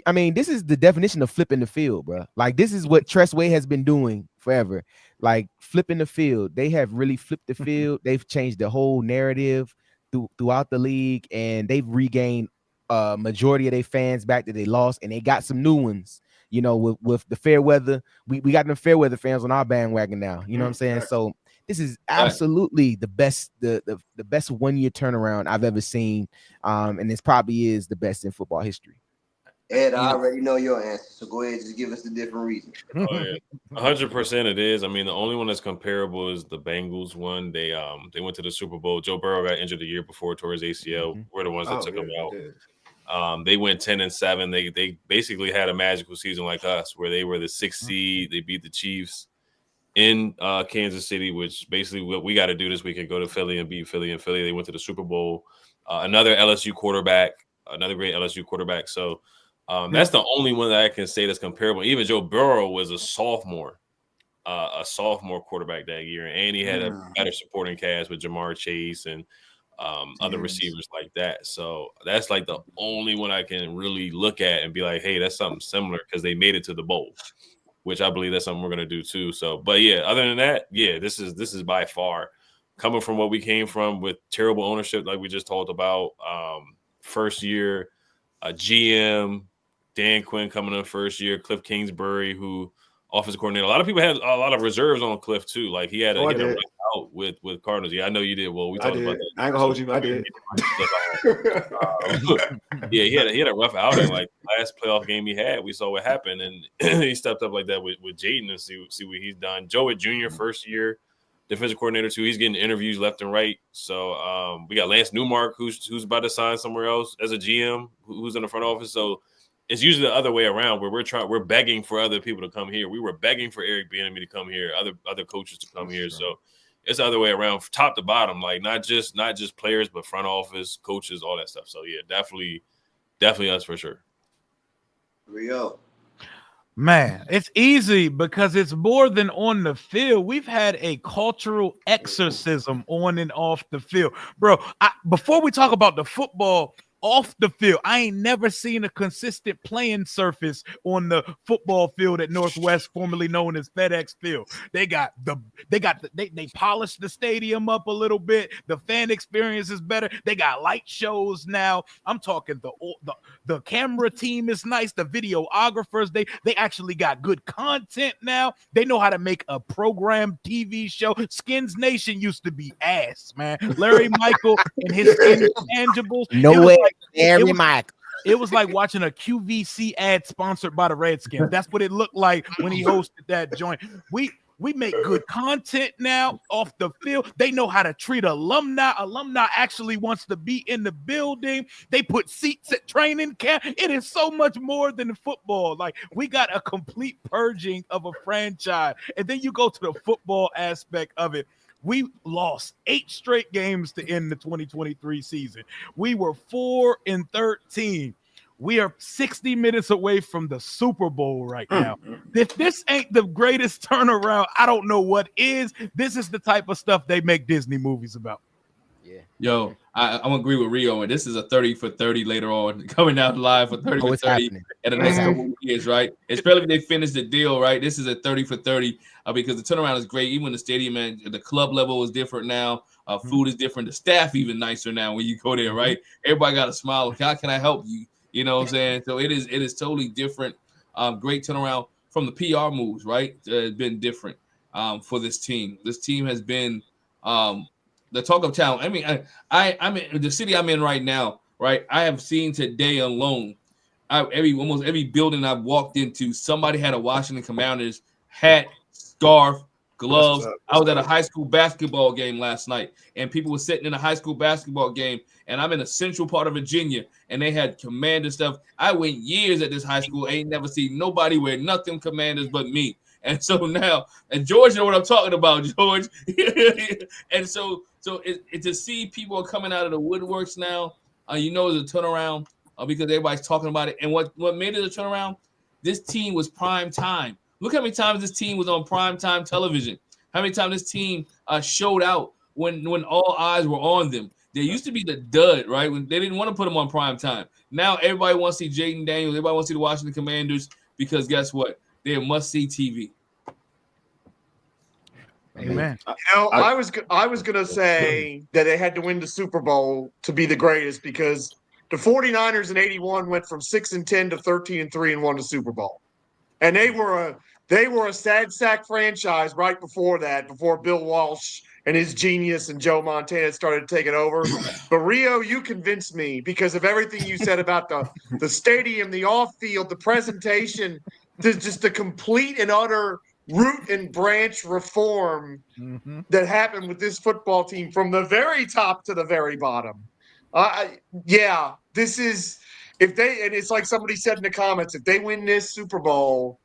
I mean, this is the definition of flipping the field, bro. Like this is what Tressway has been doing forever. Like flipping the field. They have really flipped the field. They've changed the whole narrative throughout the league, and they've regained majority of their fans back that they lost, and they got some new ones. You know, with the fair weather, we got them fair weather fans on our bandwagon now. You know what I'm saying? So this is absolutely the best, the best 1 year turnaround I've ever seen, and this probably is the best in football history. Ed, I already know your answer, so go ahead and just give us the different reasons. 100% it is. I mean, the only one that's comparable is the Bengals one. They went to the Super Bowl. Joe Burrow got injured the year before, tore his ACL. We're the ones that took him out. They went 10-7. They basically had a magical season like us, where they were the 6th seed. They beat the Chiefs in Kansas City, which basically what we got to do this weekend, go to Philly and beat Philly. And Philly, they went to the Super Bowl. Another LSU quarterback, another great LSU quarterback. So that's the only one that I can say that's comparable. Even Joe Burrow was a sophomore quarterback that year, and he had a better supporting cast with Jamar Chase and other receivers like that. So that's like the only one I can really look at and be like, hey, that's something similar, because they made it to the bowl, which I believe that's something we're gonna do too. So, but yeah, other than that, yeah, this is by far coming from what we came from with terrible ownership, like we just talked about. First year, GM Dan Quinn coming in first year, Cliff Kingsbury, who offensive coordinator. A lot of people had a lot of reserves on Cliff too. Like he had a rough out with Cardinals. Yeah, I know you did. Well, we talked about that. I ain't gonna hold you. I did. Yeah, he had a rough outing. Like last playoff game he had, we saw what happened, and he stepped up like that with Jaden and see what he's done. Joey Jr. first year defensive coordinator too. He's getting interviews left and right. So we got Lance Newmark, who's about to sign somewhere else as a GM, who's in the front office. So it's usually the other way around, where we're begging for other people to come here. We were begging for Eric Bieniemy to come here, other coaches to come here. So it's the other way around, top to bottom, like not just players, but front office, coaches, all that stuff. So yeah, definitely us for sure. Rio. Man, it's easy because it's more than on the field. We've had a cultural exorcism on and off the field. Bro, before we talk about the football off the field, I ain't never seen a consistent playing surface on the football field at Northwest, formerly known as FedEx Field. They polished the stadium up a little bit. The fan experience is better. They got light shows now. I'm talking the camera team is nice. The videographers, they actually got good content now. They know how to make a program TV show. Skins Nation used to be ass, man. Larry Michael and his intangibles. No way. It was like watching a QVC ad sponsored by the Redskins. That's what it looked like when he hosted that joint. We make good content now off the field. They know how to treat alumni. Alumni actually wants to be in the building. They put seats at training camp. It is so much more than football. Like, we got a complete purging of a franchise. And then you go to the football aspect of it. We lost 8 straight games to end the 2023 season. We were 4-13. We are 60 minutes away from the Super Bowl right now. If this ain't the greatest turnaround, I don't know what is. This is the type of stuff they make Disney movies about. Yeah. Yo, I'm gonna agree with Rio, and this is a 30 for 30 later on, coming out live for 30 for 30 in the next couple of years, right? Especially if they finish the deal, right? This is a 30 for 30 because the turnaround is great. Even the stadium and the club level is different now. Food is different. The staff even nicer now when you go there, right? Everybody got a smile. How can I help you? You know what I'm saying? So it is totally different. Great turnaround from the PR moves, right? It's been different for this team. This team has been the talk of talent. I mean, I'm in the city I'm in right now, right? I have seen today alone, almost every building I've walked into, somebody had a Washington Commanders hat, scarf, gloves. I was at a high school basketball game last night, and people were sitting in a high school basketball game, and I'm in a central part of Virginia, and they had Commander stuff. I went years at this high school, ain't never seen nobody wear nothing Commanders but me. And so now, and George know what I'm talking about, George. And so to see people coming out of the woodworks now, it's a turnaround because everybody's talking about it. And what made it a turnaround? This team was prime time. Look how many times this team was on prime time television. How many times this team showed out when all eyes were on them. They used to be the dud, right? When they didn't want to put them on prime time. Now everybody wants to see Jaden Daniels. Everybody wants to see the Washington Commanders because guess what? They're must-see TV. Amen. I was gonna say that they had to win the Super Bowl to be the greatest because the 49ers in '81 went from 6-10 to 13-3 and won the Super Bowl, and they were a sad sack franchise right before that, before Bill Walsh and his genius and Joe Montana started taking over. But Rio, you convinced me because of everything you said about the stadium, the off-field, the presentation, just the complete and utter root and branch reform that happened with this football team from the very top to the very bottom. This is and it's like somebody said in the comments, if they win this Super Bowl,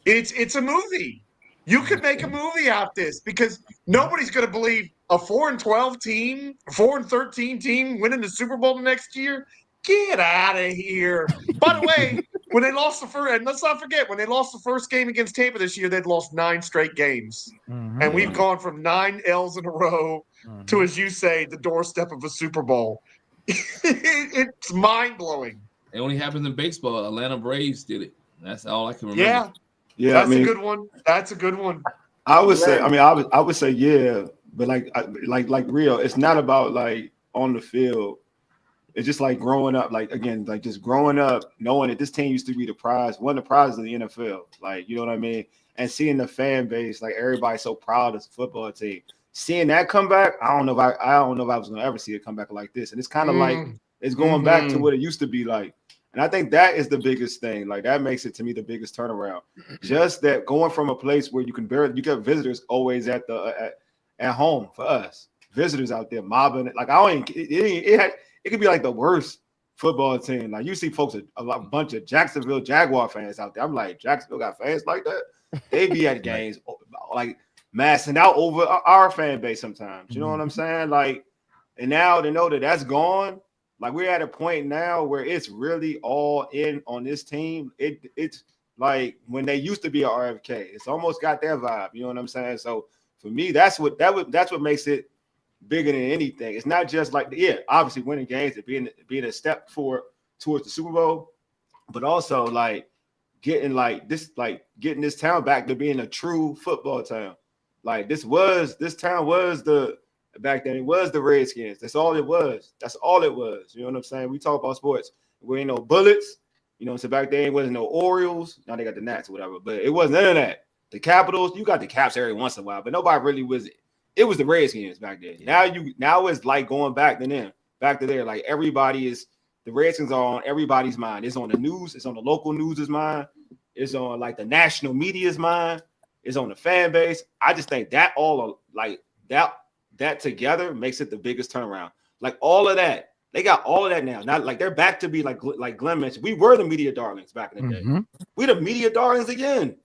it's a movie. You could make a movie out this because nobody's going to believe a 4-12 team, 4-13 team winning the Super Bowl next year. Get out of here. By the way, when they lost the first, and let's not forget, when they lost the first game against Tampa this year, they'd lost 9 straight games. And we've gone from 9 L's in a row to, as you say, the doorstep of a Super Bowl. It's mind-blowing. It only happens in baseball. Atlanta Braves did it. That's all I can remember. Yeah, that's a good one. That's a good one. I would say, I would say, yeah, but like Rio, it's not about like on the field. It's just like growing up, like again, like just growing up, knowing that this team used to be one of the prizes of the NFL. Like, you know what I mean? And seeing the fan base, like everybody's so proud of the football team. Seeing that come back, I don't know if I was gonna ever see it come back like this. And it's kind of like it's going back to what it used to be like. And I think that is the biggest thing. Like that makes it to me the biggest turnaround. Just that going from a place where you get visitors always at home for us, visitors out there mobbing it. Like it could be like the worst football team. Like you see folks, a bunch of Jacksonville Jaguar fans out there. I'm like, Jacksonville got fans like that. They be at games like massing out over our fan base sometimes. You know what I'm saying? Like, and now they know that that's gone. Like we're at a point now where it's really all in on this team. It's like when they used to be a RFK. It's almost got that vibe. You know what I'm saying? So for me, that's what makes it bigger than anything. It's not just like obviously winning games and being a step forward towards the Super Bowl, but also like getting this town back to being a true football town. Like this town was back then it was the Redskins. That's all it was. You know what I'm saying? We talk about sports. We ain't no Bullets. You know, so back then it wasn't no Orioles. Now they got the Nats or whatever, but it wasn't none of that. The Capitals, you got the Caps every once in a while, but nobody really was it. It was the Redskins back then. Now it's like going back to them, back to there. Like the Redskins are on everybody's mind. It's on the news. It's on the local news's mind. It's on like the national media's mind. It's on the fan base. I just think that all like that together makes it the biggest turnaround. Like all of that, they got all of that now. Not like they're back to be like Glenn mentioned. We were the media darlings back in the day. We're the media darlings again,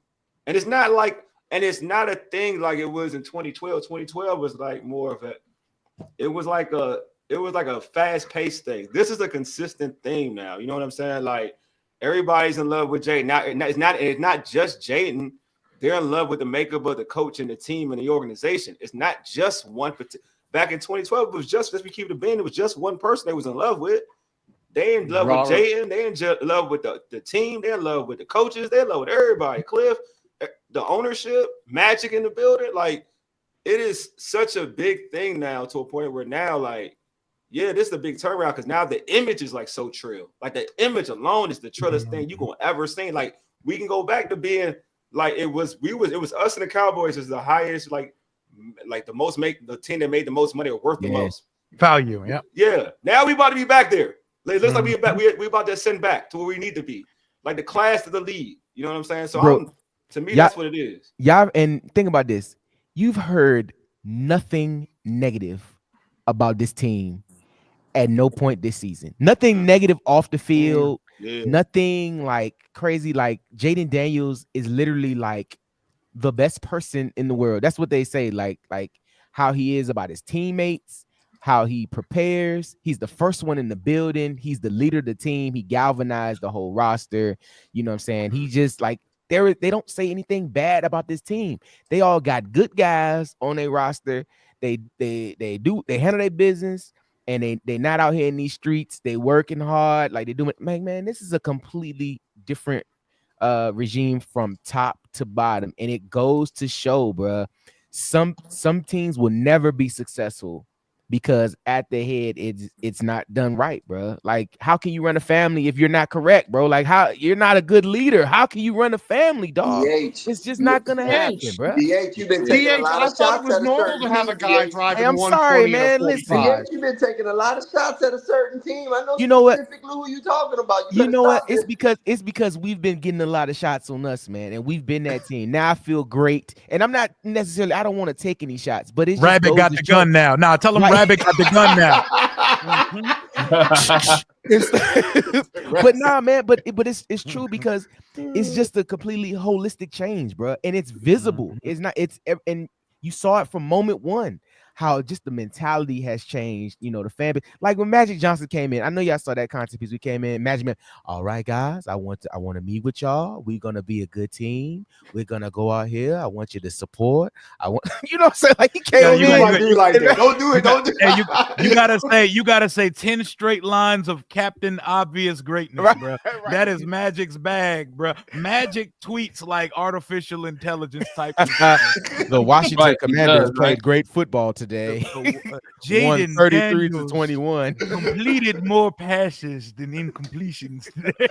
and it's not a thing like it was in 2012. 2012 was like more of it was like a fast-paced thing. This is a consistent thing now. You know what I'm saying? Like everybody's in love with Jaden. Now it's not just Jaden. They're in love with the makeup of the coach and the team and the organization. It's not just one. Back in 2012, it was just, as we keep it being, it was just one person they was in love with. They in love with Jaden. They in love with the team. They're in love with the coaches. They're in love with everybody. Cliff, the ownership, Magic in the building. Like it is such a big thing now to a point where now like yeah, this is a big turnaround because now the image is like so trill. Like the image alone is the trillest thing you gonna ever see. Like we can go back to being like it was us and the Cowboys is the highest, like the most the team that made the most money or worth the most value. Yeah. Yeah. Now we about to be back there. It looks like we about to send back to where we need to be. Like the class of the league. You know what I'm saying? So Bro, to me, that's what it is. Yeah, and think about this. You've heard nothing negative about this team at no point this season. Nothing negative off the field. Nothing like crazy. Like Jaden Daniels is literally like the best person in the world. That's what they say. Like how he is about his teammates, how he prepares. He's the first one in the building. He's the leader of the team. He galvanized the whole roster. You know what I'm saying? He just like they don't say anything bad about this team. They all got good guys on their roster. They handle their business, and they not out here in these streets. They working hard, like they doing. Man, this is a completely different regime from top to bottom, and it goes to show, bro. Some teams will never be successful because at the head it's not done right, bro. Like, how can you run a family if you're not correct, bro? Like, how you're not a good leader? How can you run a family, dog? It's just not gonna happen, bro. DH, you've been taking a lot of shots. I thought it was normal to have a guy driving. I'm sorry, man. Listen, DH, you've been taking a lot of shots at a certain team. I know. You know what? Specifically who you talking about? You know what? It's because we've been getting a lot of shots on us, man, and we've been that team. Now I feel great, and I'm not necessarily. I don't want to take any shots, but it's Rabbit got the gun now. Nah, tell him Rabbit got the gun now. But nah, man, but it's true because it's just a completely holistic change, bro, and it's visible. And you saw it from moment one, how just the mentality has changed. You know, the fan base. Like when Magic Johnson came in, I know y'all saw that content piece. We came in, Magic Man. All right, guys, I want to meet with y'all. We're gonna be a good team. We're gonna go out here. I want you to support. You know what I'm saying? Like he came in. Like that. Don't do it. Don't do it. You gotta say 10 straight lines of Captain Obvious greatness, right, bro. Right. That is Magic's bag, bro. Magic tweets like artificial intelligence type. The Washington Commanders played great football today. Jaden 33 to 21. Completed more passes than incompletions today.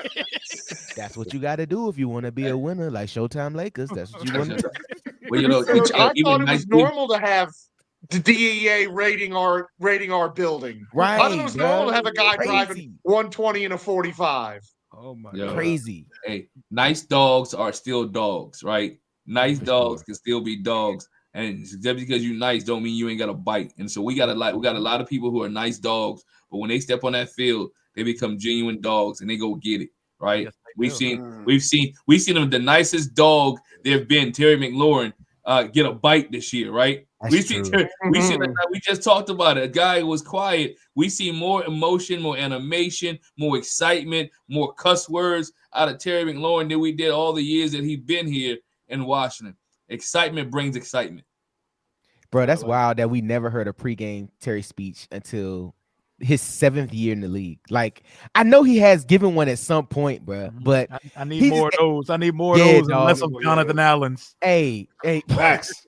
That's what you got to do if you want to be a winner, like Showtime Lakers. That's what you want to do. Well, you know, I thought it was normal to have the DEA rating our building. Right. I thought it was normal to have a guy driving 120 in a 45. Oh my God. Crazy. Hey, nice dogs are still dogs, right? Nice dogs can still be dogs. And just because you're nice don't mean you ain't got a bite. And so we got a lot of people who are nice dogs, but when they step on that field, they become genuine dogs and they go get it, right? Yes, we've seen them, the nicest dog they've been, Terry McLaurin, get a bite this year, right? We just talked about it. A guy who was quiet. We see more emotion, more animation, more excitement, more cuss words out of Terry McLaurin than we did all the years that he's been here in Washington. Excitement brings excitement. Bro, that's wild that we never heard a pregame Terry speech until his 7th year in the league. Like, I know he has given one at some point, bro, but I need more of those. I need more of those and less of Jonathan Allen's. Hey. Facts.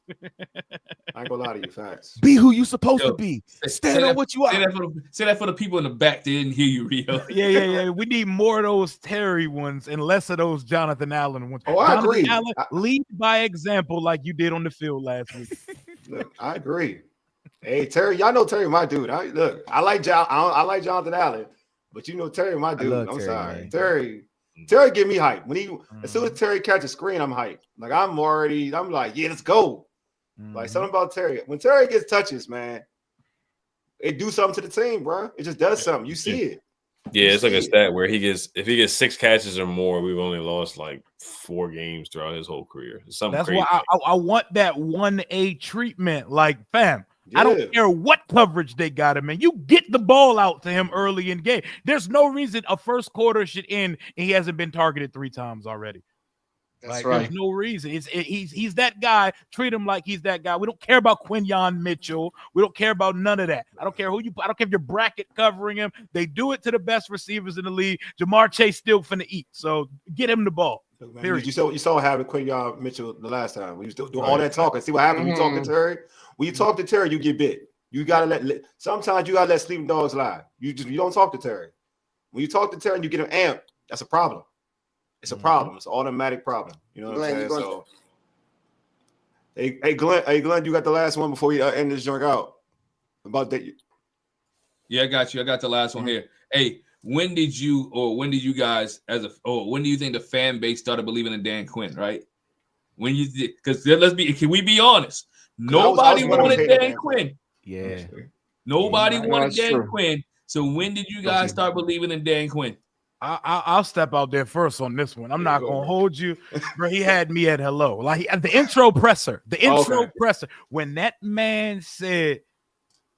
I ain't gonna lie to you, facts. Be who you supposed to be. Stand on what you are. Say that for the people in the back that didn't hear you, Rio. Yeah. We need more of those Terry ones and less of those Jonathan Allen ones. Oh, I agree. Allen, lead by example like you did on the field last week. Look, I agree. Hey, Terry, y'all know Terry, my dude. I like Jonathan Allen, but you know Terry, my dude. I'm sorry. Man. Terry give me hype. As soon as Terry catches a screen, I'm hyped. Like I'm like, yeah, let's go. Like something about Terry. When Terry gets touches, man, it do something to the team, bro. It just does something. You see it. Yeah, it's like a stat where if he gets 6 catches or more, we've only lost like 4 games throughout his whole career. It's something That's crazy. why I want that 1A treatment. Like, fam, yeah. I don't care what coverage they got him in. You get the ball out to him early in game. There's no reason a first quarter should end and he hasn't been targeted 3 times already. That's right. There's no reason. He's that guy. Treat him like he's that guy. We don't care about Quinyon Mitchell. We don't care about none of that. I don't care if you're bracket covering him. They do it to the best receivers in the league. Jamar Chase still finna eat. So get him the ball. Man, you saw what happened with Quinyon Mitchell the last time. We was doing all that talking. See what happened when you talk to Terry? When you talk to Terry, you get bit. You gotta sometimes you gotta let sleeping dogs lie. You don't talk to Terry. When you talk to Terry and you get him amped, that's a problem. It's a problem. It's an automatic problem. You know what I'm saying? So, hey, Glenn, you got the last one before we end this joint out about that. Yeah, I got you. I got the last one here. Hey, when did you guys when do you think the fan base started believing in Dan Quinn? Right? When you did, because can we be honest? Nobody wanted Dan Quinn. Yeah. Nobody wanted Dan Quinn. So when did you guys start believing in Dan Quinn? I'll step out there first on this one. I'm not gonna hold you, bro. He had me at hello. Like the intro presser. When that man said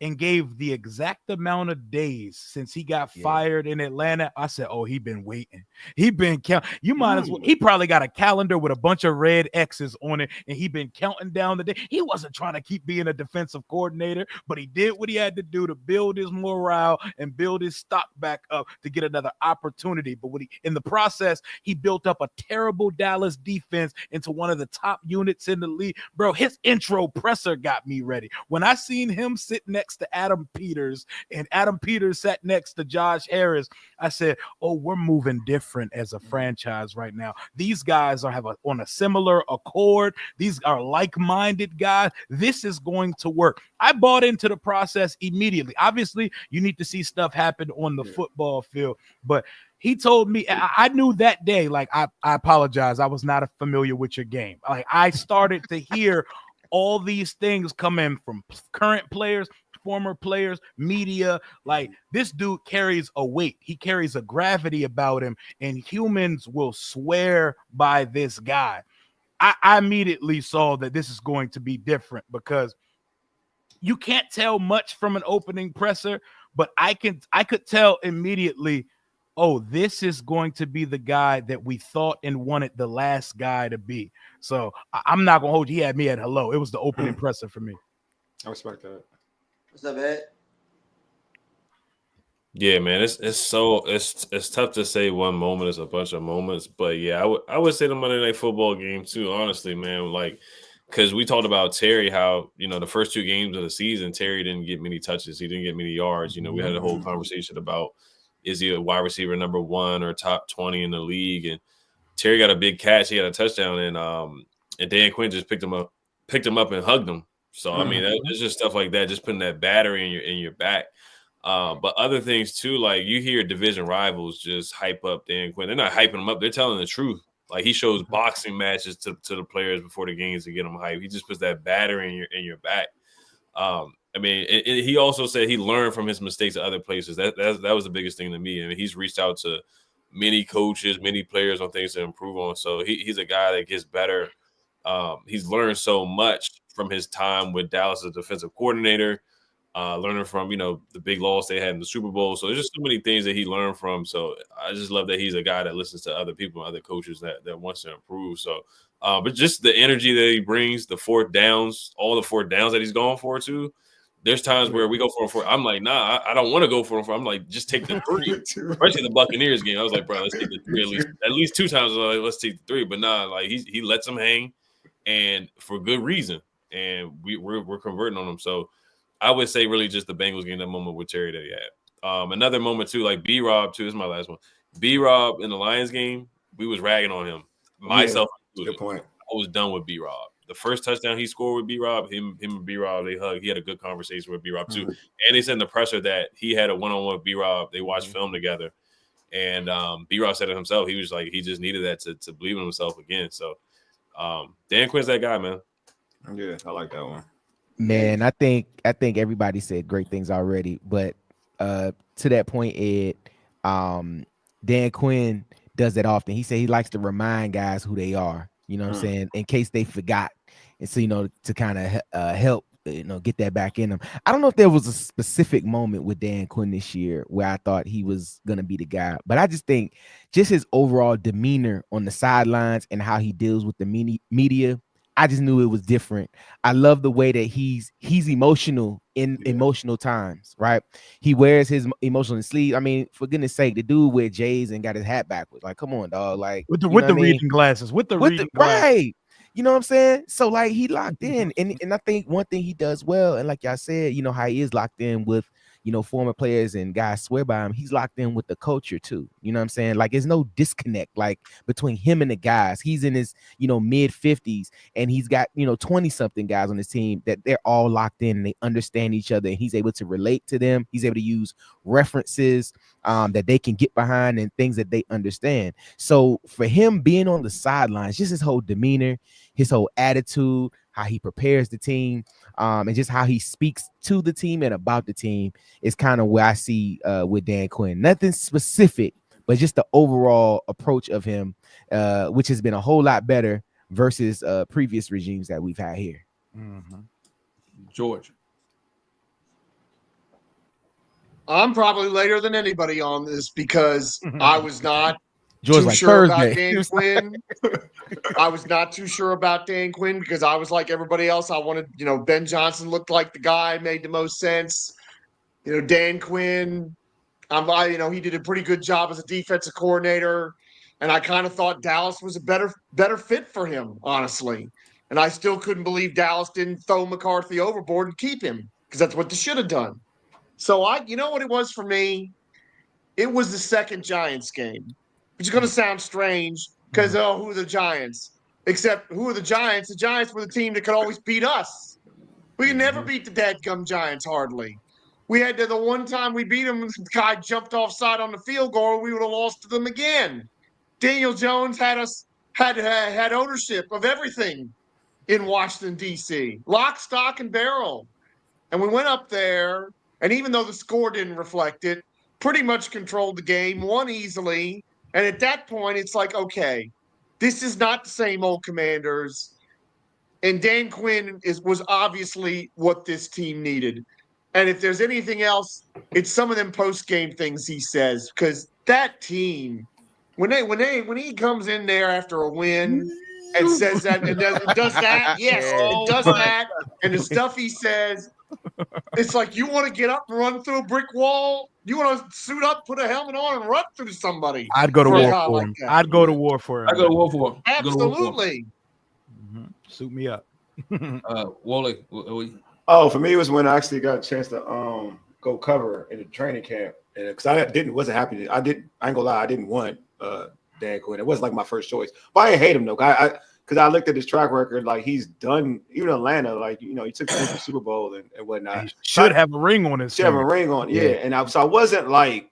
and gave the exact amount of days since he got fired in Atlanta, I said, oh, he been waiting. He been counting. You might as well. He probably got a calendar with a bunch of red X's on it, and he been counting down the day. He wasn't trying to keep being a defensive coordinator, but he did what he had to do to build his morale and build his stock back up to get another opportunity. But in the process, he built up a terrible Dallas defense into one of the top units in the league. Bro, his intro presser got me ready. When I seen him sit next to Adam Peters and Adam Peters sat next to Josh Harris, I said, oh, we're moving different as a franchise right now. These guys are on a similar accord. These are like-minded guys. This is going to work. I bought into the process immediately. Obviously, you need to see stuff happen on the football field, but he told me, I knew that day, like, I apologize. I was not familiar with your game. Like, I started to hear all these things come in from current players, former players, media. Like, this dude carries a weight. He carries a gravity about him, and humans will swear by this guy. I immediately saw that this is going to be different because you can't tell much from an opening presser, but I could tell immediately, oh, this is going to be the guy that we thought and wanted the last guy to be. So I'm not going to hold you. He had me at hello. It was the opening presser for me. I respect that. What's up, Ed? Yeah, man, it's tough to say one moment is a bunch of moments, but yeah, I would say the Monday Night Football game too. Honestly, man, like, because we talked about Terry, how the first 2 games of the season, Terry didn't get many touches, he didn't get many yards. We had a whole conversation about, is he a wide receiver number 1 or top 20 in the league? And Terry got a big catch, he had a touchdown, and Dan Quinn just picked him up and hugged him. So I mean, it's just stuff like that, just putting that battery in your back. But other things too, like you hear division rivals just hype up Dan Quinn. They're not hyping him up; they're telling the truth. Like, he shows boxing matches to the players before the games to get them hyped. He just puts that battery in your back. I mean, he also said he learned from his mistakes at other places. That was the biggest thing to me. I mean, he's reached out to many coaches, many players on things to improve on. So he's a guy that gets better. He's learned so much from his time with Dallas as defensive coordinator, learning from, the big loss they had in the Super Bowl. So there's just so many things that he learned from. So I just love that he's a guy that listens to other people, other coaches that wants to improve. So, but just the energy that he brings, the 4th downs, all the 4th downs that he's going for too. There's times where we go for a 4. I'm like, nah, I don't want to go for him. I'm like, just take the 3. Especially the Buccaneers game. I was like, bro, let's take the 3 at least 2 times. I was like, let's take the 3. But nah, like he lets them hang, and for good reason. And we're converting on them. So I would say really just the Bengals game, that moment with Terry that he had. Another moment too, like B-Rob too. This is my last one. B-Rob in the Lions game, we was ragging on him. Myself included. Good point. I was done with B-Rob. The first touchdown he scored with B-Rob, him and B-Rob, they hugged. He had a good conversation with B-Rob too. And they said in the presser that he had a one-on-one with B-Rob. They watched film together. And B-Rob said it himself. He was like, he just needed that to believe in himself again. So Dan Quinn's that guy, man. Yeah, I like that one. Man, I think everybody said great things already, but to that point, Ed, Dan Quinn does that often. He said he likes to remind guys who they are, what I'm saying, in case they forgot. And so, to kind of help, get that back in them. I don't know if there was a specific moment with Dan Quinn this year where I thought he was going to be the guy, but I just think just his overall demeanor on the sidelines and how he deals with the media, I just knew it was different. I love the way that he's emotional in emotional times, right? He wears his emotional sleeve. I mean, for goodness sake, the dude wear J's and got his hat backwards. Like, come on, dog. Like, with the reading glasses, right? You know what I'm saying? So like he locked in, and I think one thing he does well, and like y'all said, you know how he is locked in with, you know, former players and guys swear by him. He's locked in with the culture too. You know what I'm saying? Like there's no disconnect like between him and the guys. He's in his, you know, mid 50s, and he's got, you know, 20 something guys on his team that they're all locked in and they understand each other, and he's able to relate to them. He's able to use references that they can get behind and things that they understand. So for him being on the sidelines, just his whole demeanor, his whole attitude, how he prepares the team, and just how he speaks to the team and about the team is kind of where I see with Dan Quinn. Nothing specific, but just the overall approach of him, which has been a whole lot better versus previous regimes that we've had here. Mm-hmm. George. I'm probably later than anybody on this because I was not George, too like sure Thursday. about Dan Quinn. I was not too sure about Dan Quinn because I was like everybody else. I wanted, you know, Ben Johnson looked like the guy, made the most sense. You know, Dan Quinn, you know, he did a pretty good job as a defensive coordinator, and I kind of thought Dallas was a better fit for him, honestly. And I still couldn't believe Dallas didn't throw McCarthy overboard and keep him because that's what they should have done. So you know what it was for me? It was the second Giants game, which is going to sound strange because, who are the Giants? Except who are the Giants? The Giants were the team that could always beat us. We could never beat the dadgum Giants, hardly. We had the one time we beat them, the guy jumped offside on the field goal, we would have lost to them again. Daniel Jones had ownership of everything in Washington, D.C., lock, stock, and barrel. And we went up there, and even though the score didn't reflect it, pretty much controlled the game, won easily. And at that point, it's like, okay, this is not the same old Commanders. And Dan Quinn was obviously what this team needed. And if there's anything else, it's some of them post-game things he says, because that team, when he comes in there after a win and says that and does that, yes, it does that, and the stuff he says, it's like you want to get up and run through a brick wall. You want to suit up, put a helmet on, and run through somebody. I'd go to war for him. Like I'd go to war for him. I go to war for him. Absolutely. Mm-hmm. Suit me up. Wally. Oh, for me, it was when I actually got a chance to go cover in the training camp, and because I wasn't happy. I ain't gonna lie, I didn't want Dan Quinn. It wasn't like my first choice, but I didn't hate him though. Because I looked at his track record, like he's done even Atlanta, like you know, he took the Super Bowl and whatnot. He should have a ring on his. Should have a ring on, yeah. And I wasn't like,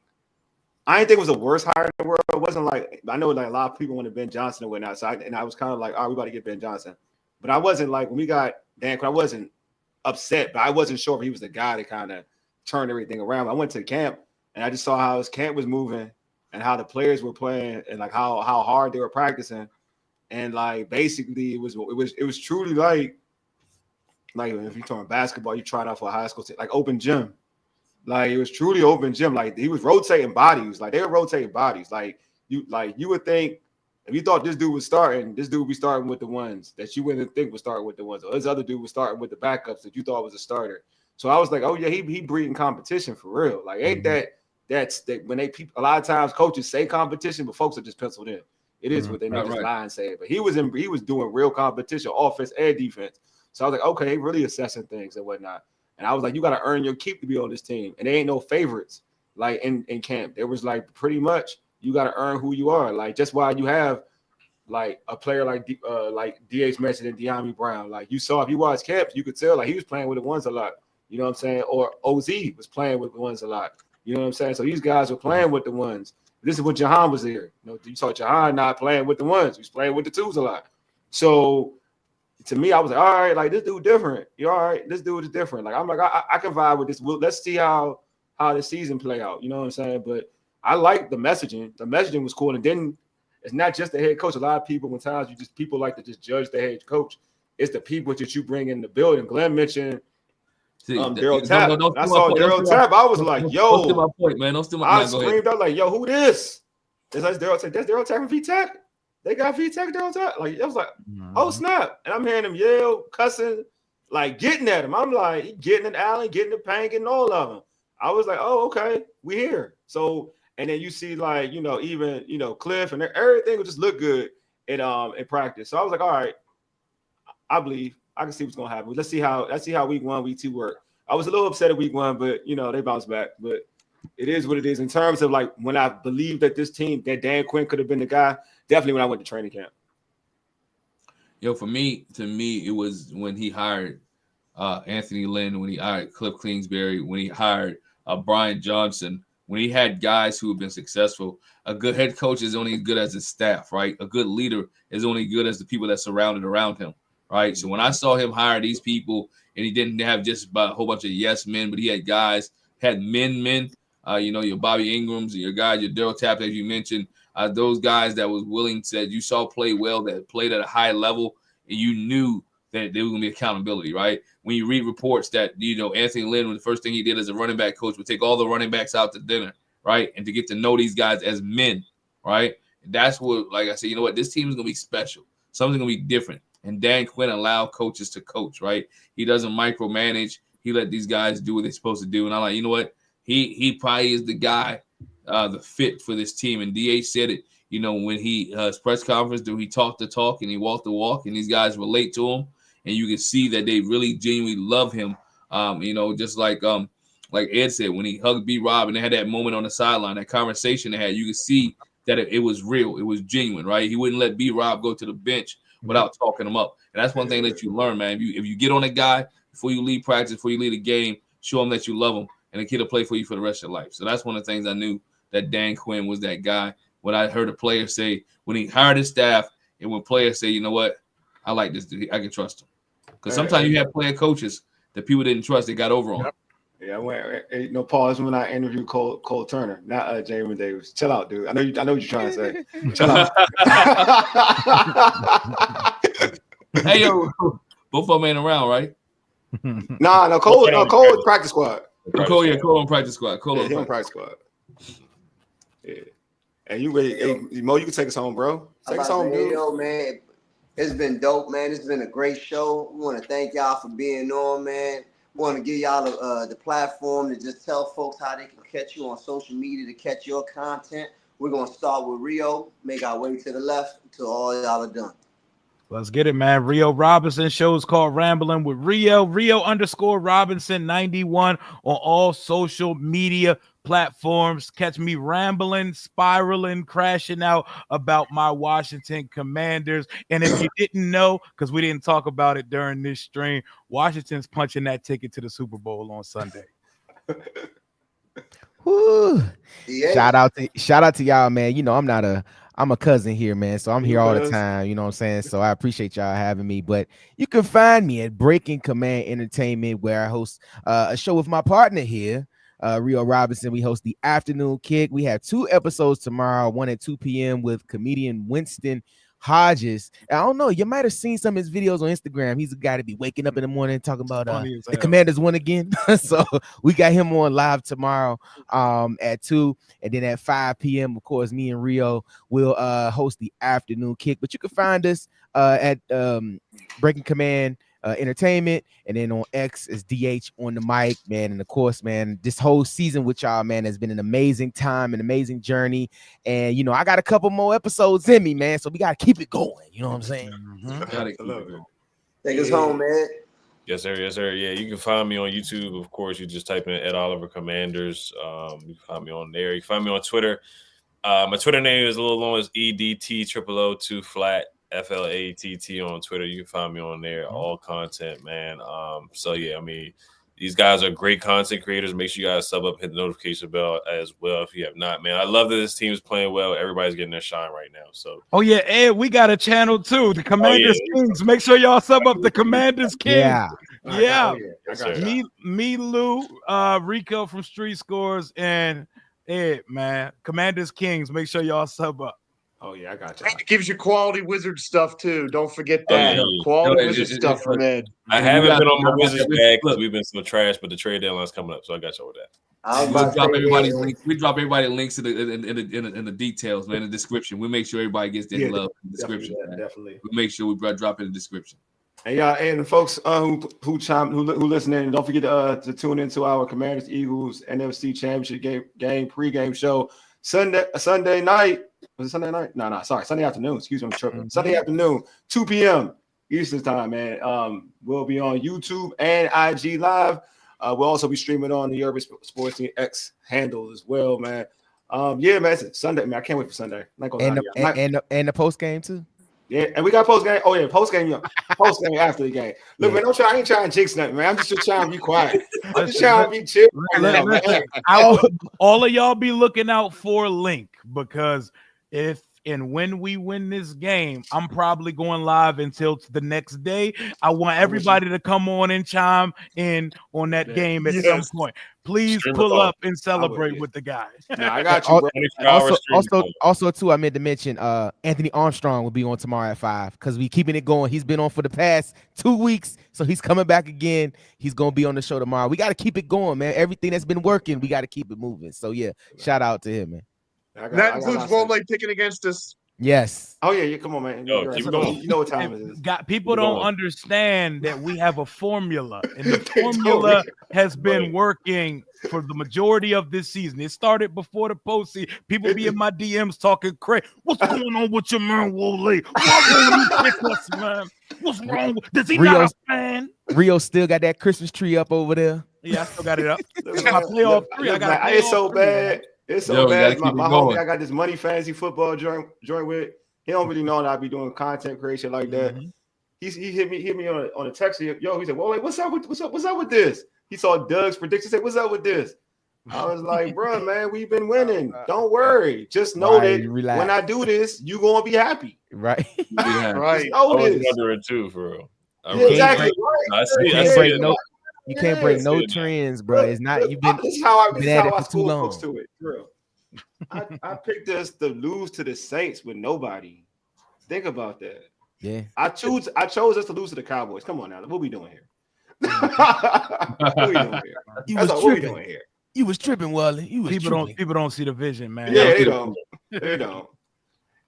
I didn't think it was the worst hire in the world. It wasn't like, I know like a lot of people wanted Ben Johnson and whatnot. So I was kind of like, all right, we about to get Ben Johnson. But I wasn't like, when we got Dan Quinn, I wasn't upset, but I wasn't sure if he was the guy to kind of turn everything around. I went to the camp and I just saw how his camp was moving and how the players were playing and like how hard they were practicing. And like basically it was truly like if you're talking basketball, you tried out for a high school team, like open gym. Like it was truly open gym. Like he was rotating bodies. Like they were rotating bodies. Like you would think if you thought this dude was starting, this dude would be starting with the ones that you wouldn't think would start with the ones. Or this other dude was starting with the backups that you thought was a starter. So I was like, oh yeah, he breeding competition for real. Like ain't that's when a lot of times coaches say competition, but folks are just penciled in. It is what they know, just lie and say it. But he was doing real competition, offense and defense. So I was like, okay, really assessing things and whatnot. And I was like, you got to earn your keep to be on this team. And there ain't no favorites like in camp. There was like pretty much you got to earn who you are. Like just why you have like a player like D.H. Mason and De'Ami Brown. Like you saw if you watch camps, you could tell like he was playing with the ones a lot. You know what I'm saying? Or OZ was playing with the ones a lot. You know what I'm saying? So these guys were playing with the ones. This is what Jahan was there. You know, you saw Jahan not playing with the ones. He was playing with the twos a lot. So to me, I was like, all right, like this dude different. You're all right. This dude is different. Like I'm like, I can vibe with this. Let's see how the season play out. You know what I'm saying? But I like the messaging. The messaging was cool. And then it's not just the head coach. A lot of people, people like to just judge the head coach. It's the people that you bring in the building. Glenn mentioned Daryl Tapp. I saw Daryl Tapp. I was like, yo. Don't steal my point, man. Don't steal my point. I screamed out like, yo, who this? It's like Daryl Tapp. That's Daryl Tapp from VTech. They got VTech Daryl Tapp. Like, I was like, oh, snap. And I'm hearing him yell, cussing, like getting at him. I'm like, getting at Allen, getting the Payne, getting all of them. I was like, oh, okay, we here. So, and then you see like, even, Cliff and everything would just look good in practice. So I was like, all right, I believe I can see what's gonna happen. Let's see how week 1, week 2 work. I was a little upset at week 1, but they bounced back. But it is what it is in terms of like when I believe that this team, that Dan Quinn could have been the guy. Definitely when I went to training camp. To me, it was when he hired Anthony Lynn, when he hired Cliff Kingsbury, when he hired Brian Johnson, when he had guys who have been successful. A good head coach is only as good as his staff, right? A good leader is only good as the people that surrounded around him, right? So when I saw him hire these people, and he didn't have just a whole bunch of yes men, but he had guys, had men, your Bobby Ingrams, your guys, your Daryl Tapp, as you mentioned, those guys that was willing to, you saw play well, that played at a high level, and you knew that there was going to be accountability, right? When you read reports that, Anthony Lynn, the first thing he did as a running back coach would take all the running backs out to dinner, right? And to get to know these guys as men, right? And that's what, like I said, you know what? This team is going to be special. Something's going to be different. And Dan Quinn allowed coaches to coach, right? He doesn't micromanage. He let these guys do what they're supposed to do. And I'm like, you know what? He probably is the guy, the fit for this team. And DH said it, when his press conference, he talked the talk and he walked the walk, and these guys relate to him. And you can see that they really genuinely love him. Just like Ed said, when he hugged B. Rob and they had that moment on the sideline, that conversation they had, you could see that it was real. It was genuine, right? He wouldn't let B. Rob go to the bench without talking him up. And that's one thing that you learn, man. If you get on a guy before you leave practice, before you leave the game, show him that you love him, and the kid will play for you for the rest of your life. So that's one of the things I knew, that Dan Quinn was that guy. When I heard a player say, when he hired his staff, and when players say, you know what, I like this dude, I can trust him. Because sometimes you have player coaches that people didn't trust, they got over on. Yeah, pause when I interviewed Cole Turner, not Jamin Davis. Chill out, dude. I know what you're trying to say. Chill out. Hey, yo, both of them ain't around, right? No, Cole practice squad. Cole on practice squad. Cole on practice squad. Yeah. And you ready? Hey, Mo, you can take us home, bro. Take us home, dude. Yo, man, it's been dope, man. It's been a great show. We want to thank y'all for being on, man. We want to give y'all the platform to just tell folks how they can catch you on social media to catch your content. We're going to start with Rio, make our way to the left until all y'all are done. Let's get it, man. Rio Robinson show is called Rambling with Rio. Rio_Robinson 91 on all social media platforms. Catch me rambling, spiraling, crashing out about my Washington Commanders. And if you didn't know, because we didn't talk about it during this stream, Washington's punching that ticket to the Super Bowl on Sunday. Woo. Yeah. Shout out to y'all, man. I'm a cousin here, man. So I'm here all the time. You know what I'm saying? So I appreciate y'all having me. But you can find me at Breaking Command Entertainment, where I host a show with my partner here, Rio Robinson. We host the Afternoon Kick. We have 2 episodes tomorrow, one at 2 p.m. with comedian Winston Hodges. I don't know, you might have seen some of his videos on Instagram. He's a guy to be waking up in the morning talking about the Commanders won again. So we got him on live tomorrow at 2, and then at 5 p.m. of course me and Rio will host the Afternoon Kick. But you can find us at Breaking Command Entertainment, and then on X is DH on the mic, man. And of course, man, this whole season with y'all, man, has been an amazing time, an amazing journey. And I got a couple more episodes in me, man, so we gotta keep it going. You know what I'm saying? Take us home, man. Yes, sir. Yeah, you can find me on YouTube. Of course, you just type in Ed Oliver Commanders. You can find me on there. You can find me on Twitter. My Twitter name is a little long, as EDT002 flat. FLATT on Twitter. You can find me on there. All content, man. So yeah, I mean, these guys are great content creators. Make sure you guys sub up, hit the notification bell as well if you have not, man. I love that this team is playing well. Everybody's getting their shine right now. So Ed, we got a channel too, the Commanders Kings. Make sure y'all sub up the Commanders Kings. Yeah. Me, Lou, Rico from Street Scores, and Ed, man. Commanders Kings. Make sure y'all sub up. Oh, yeah, I got you. It gives you quality Wizard stuff, too. Don't forget that. Quality Wizard stuff from Ed. I haven't been on my Wizards bag because we've been so trash, but the trade deadline's coming up, so I got you with that. We drop everybody links in the details, man, in the description. We make sure everybody gets their love in the description. Definitely. We make sure we drop in the description. And y'all, and folks who listening, don't forget to tune into our Commanders Eagles NFC Championship game pregame show Sunday night. Was it Sunday night? No, sorry, Sunday afternoon. Excuse me, I'm tripping. Sunday afternoon, 2 p.m. Eastern time, man. We'll be on YouTube and IG Live. We'll also be streaming on the Urban Sports Team X handle as well, man. Yeah, man. It's Sunday, man. I can't wait for Sunday. And the post game too. Yeah, and we got post game. Oh yeah, post game after the game. Look, man, I ain't trying to jinx nothing, man. I'm just trying to be quiet. I'm just trying to be chill. All of y'all be looking out for Link, because if and when we win this game, I'm probably going live until the next day. I want everybody to come on and chime in on that game at some point. Please pull up and celebrate with the guys. Nah, I got you, bro. Also, too, I meant to mention Anthony Armstrong will be on tomorrow at 5 because we keeping it going. He's been on for the past 2 weeks, so he's coming back again. He's gonna be on the show tomorrow. We got to keep it going, man. Everything that's been working, we got to keep it moving. So yeah, shout out to him, man. That includes Wole picking against us. Yes. Oh yeah, come on, man. You know what time it is. People don't understand that we have a formula, and the formula has been working for the majority of this season. It started before the postseason. People be in my DMs talking crazy. What's going on with your man, Wole? Why won't you pick us, man? What's wrong? Does he not a fan? Rio still got that Christmas tree up over there. Yeah, I still got it up. It's my playoff 3. I got it's so bad. It's so bad. My homie, I got this money fantasy football joint with. He don't really know that I be doing content creation like that. Mm-hmm. He hit me on a text. Yo, he said, "Well, what's up with this?" He saw Doug's prediction. He said, "What's up with this?" I was like, "Bro, man, we've been winning. Don't worry. Just know that when I do this, you gonna be happy." Right. Yeah. Right. I was wondering too, for real. Exactly. You can't break no trends, bro. It's not. You've been. This is how I too long. folks to it. For real. I picked us to lose to the Saints with nobody. Think about that. Yeah. I chose us to lose to the Cowboys. Come on now. What we doing here? What we doing here? You was tripping, Wally. People don't see the vision, man. Yeah, they don't. They don't.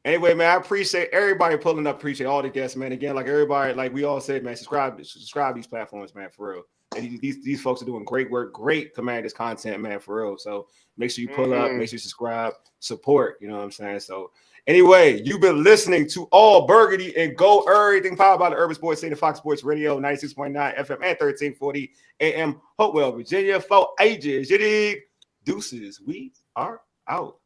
Anyway, man, I appreciate everybody pulling up. Appreciate all the guests, man. Again, like everybody, like we all said, man, subscribe these platforms, man, for real. And these folks are doing great work, great Commanders content, man, for real. So make sure you pull up, make sure you subscribe, support. You know what I'm saying? So anyway, you've been listening to All Burgundy and Gold, everything powered by the Urban Sports Team, Fox Sports Radio, 96.9 FM and 1340 AM, Hopewell, Virginia, for ages. You dig? Deuces, we are out.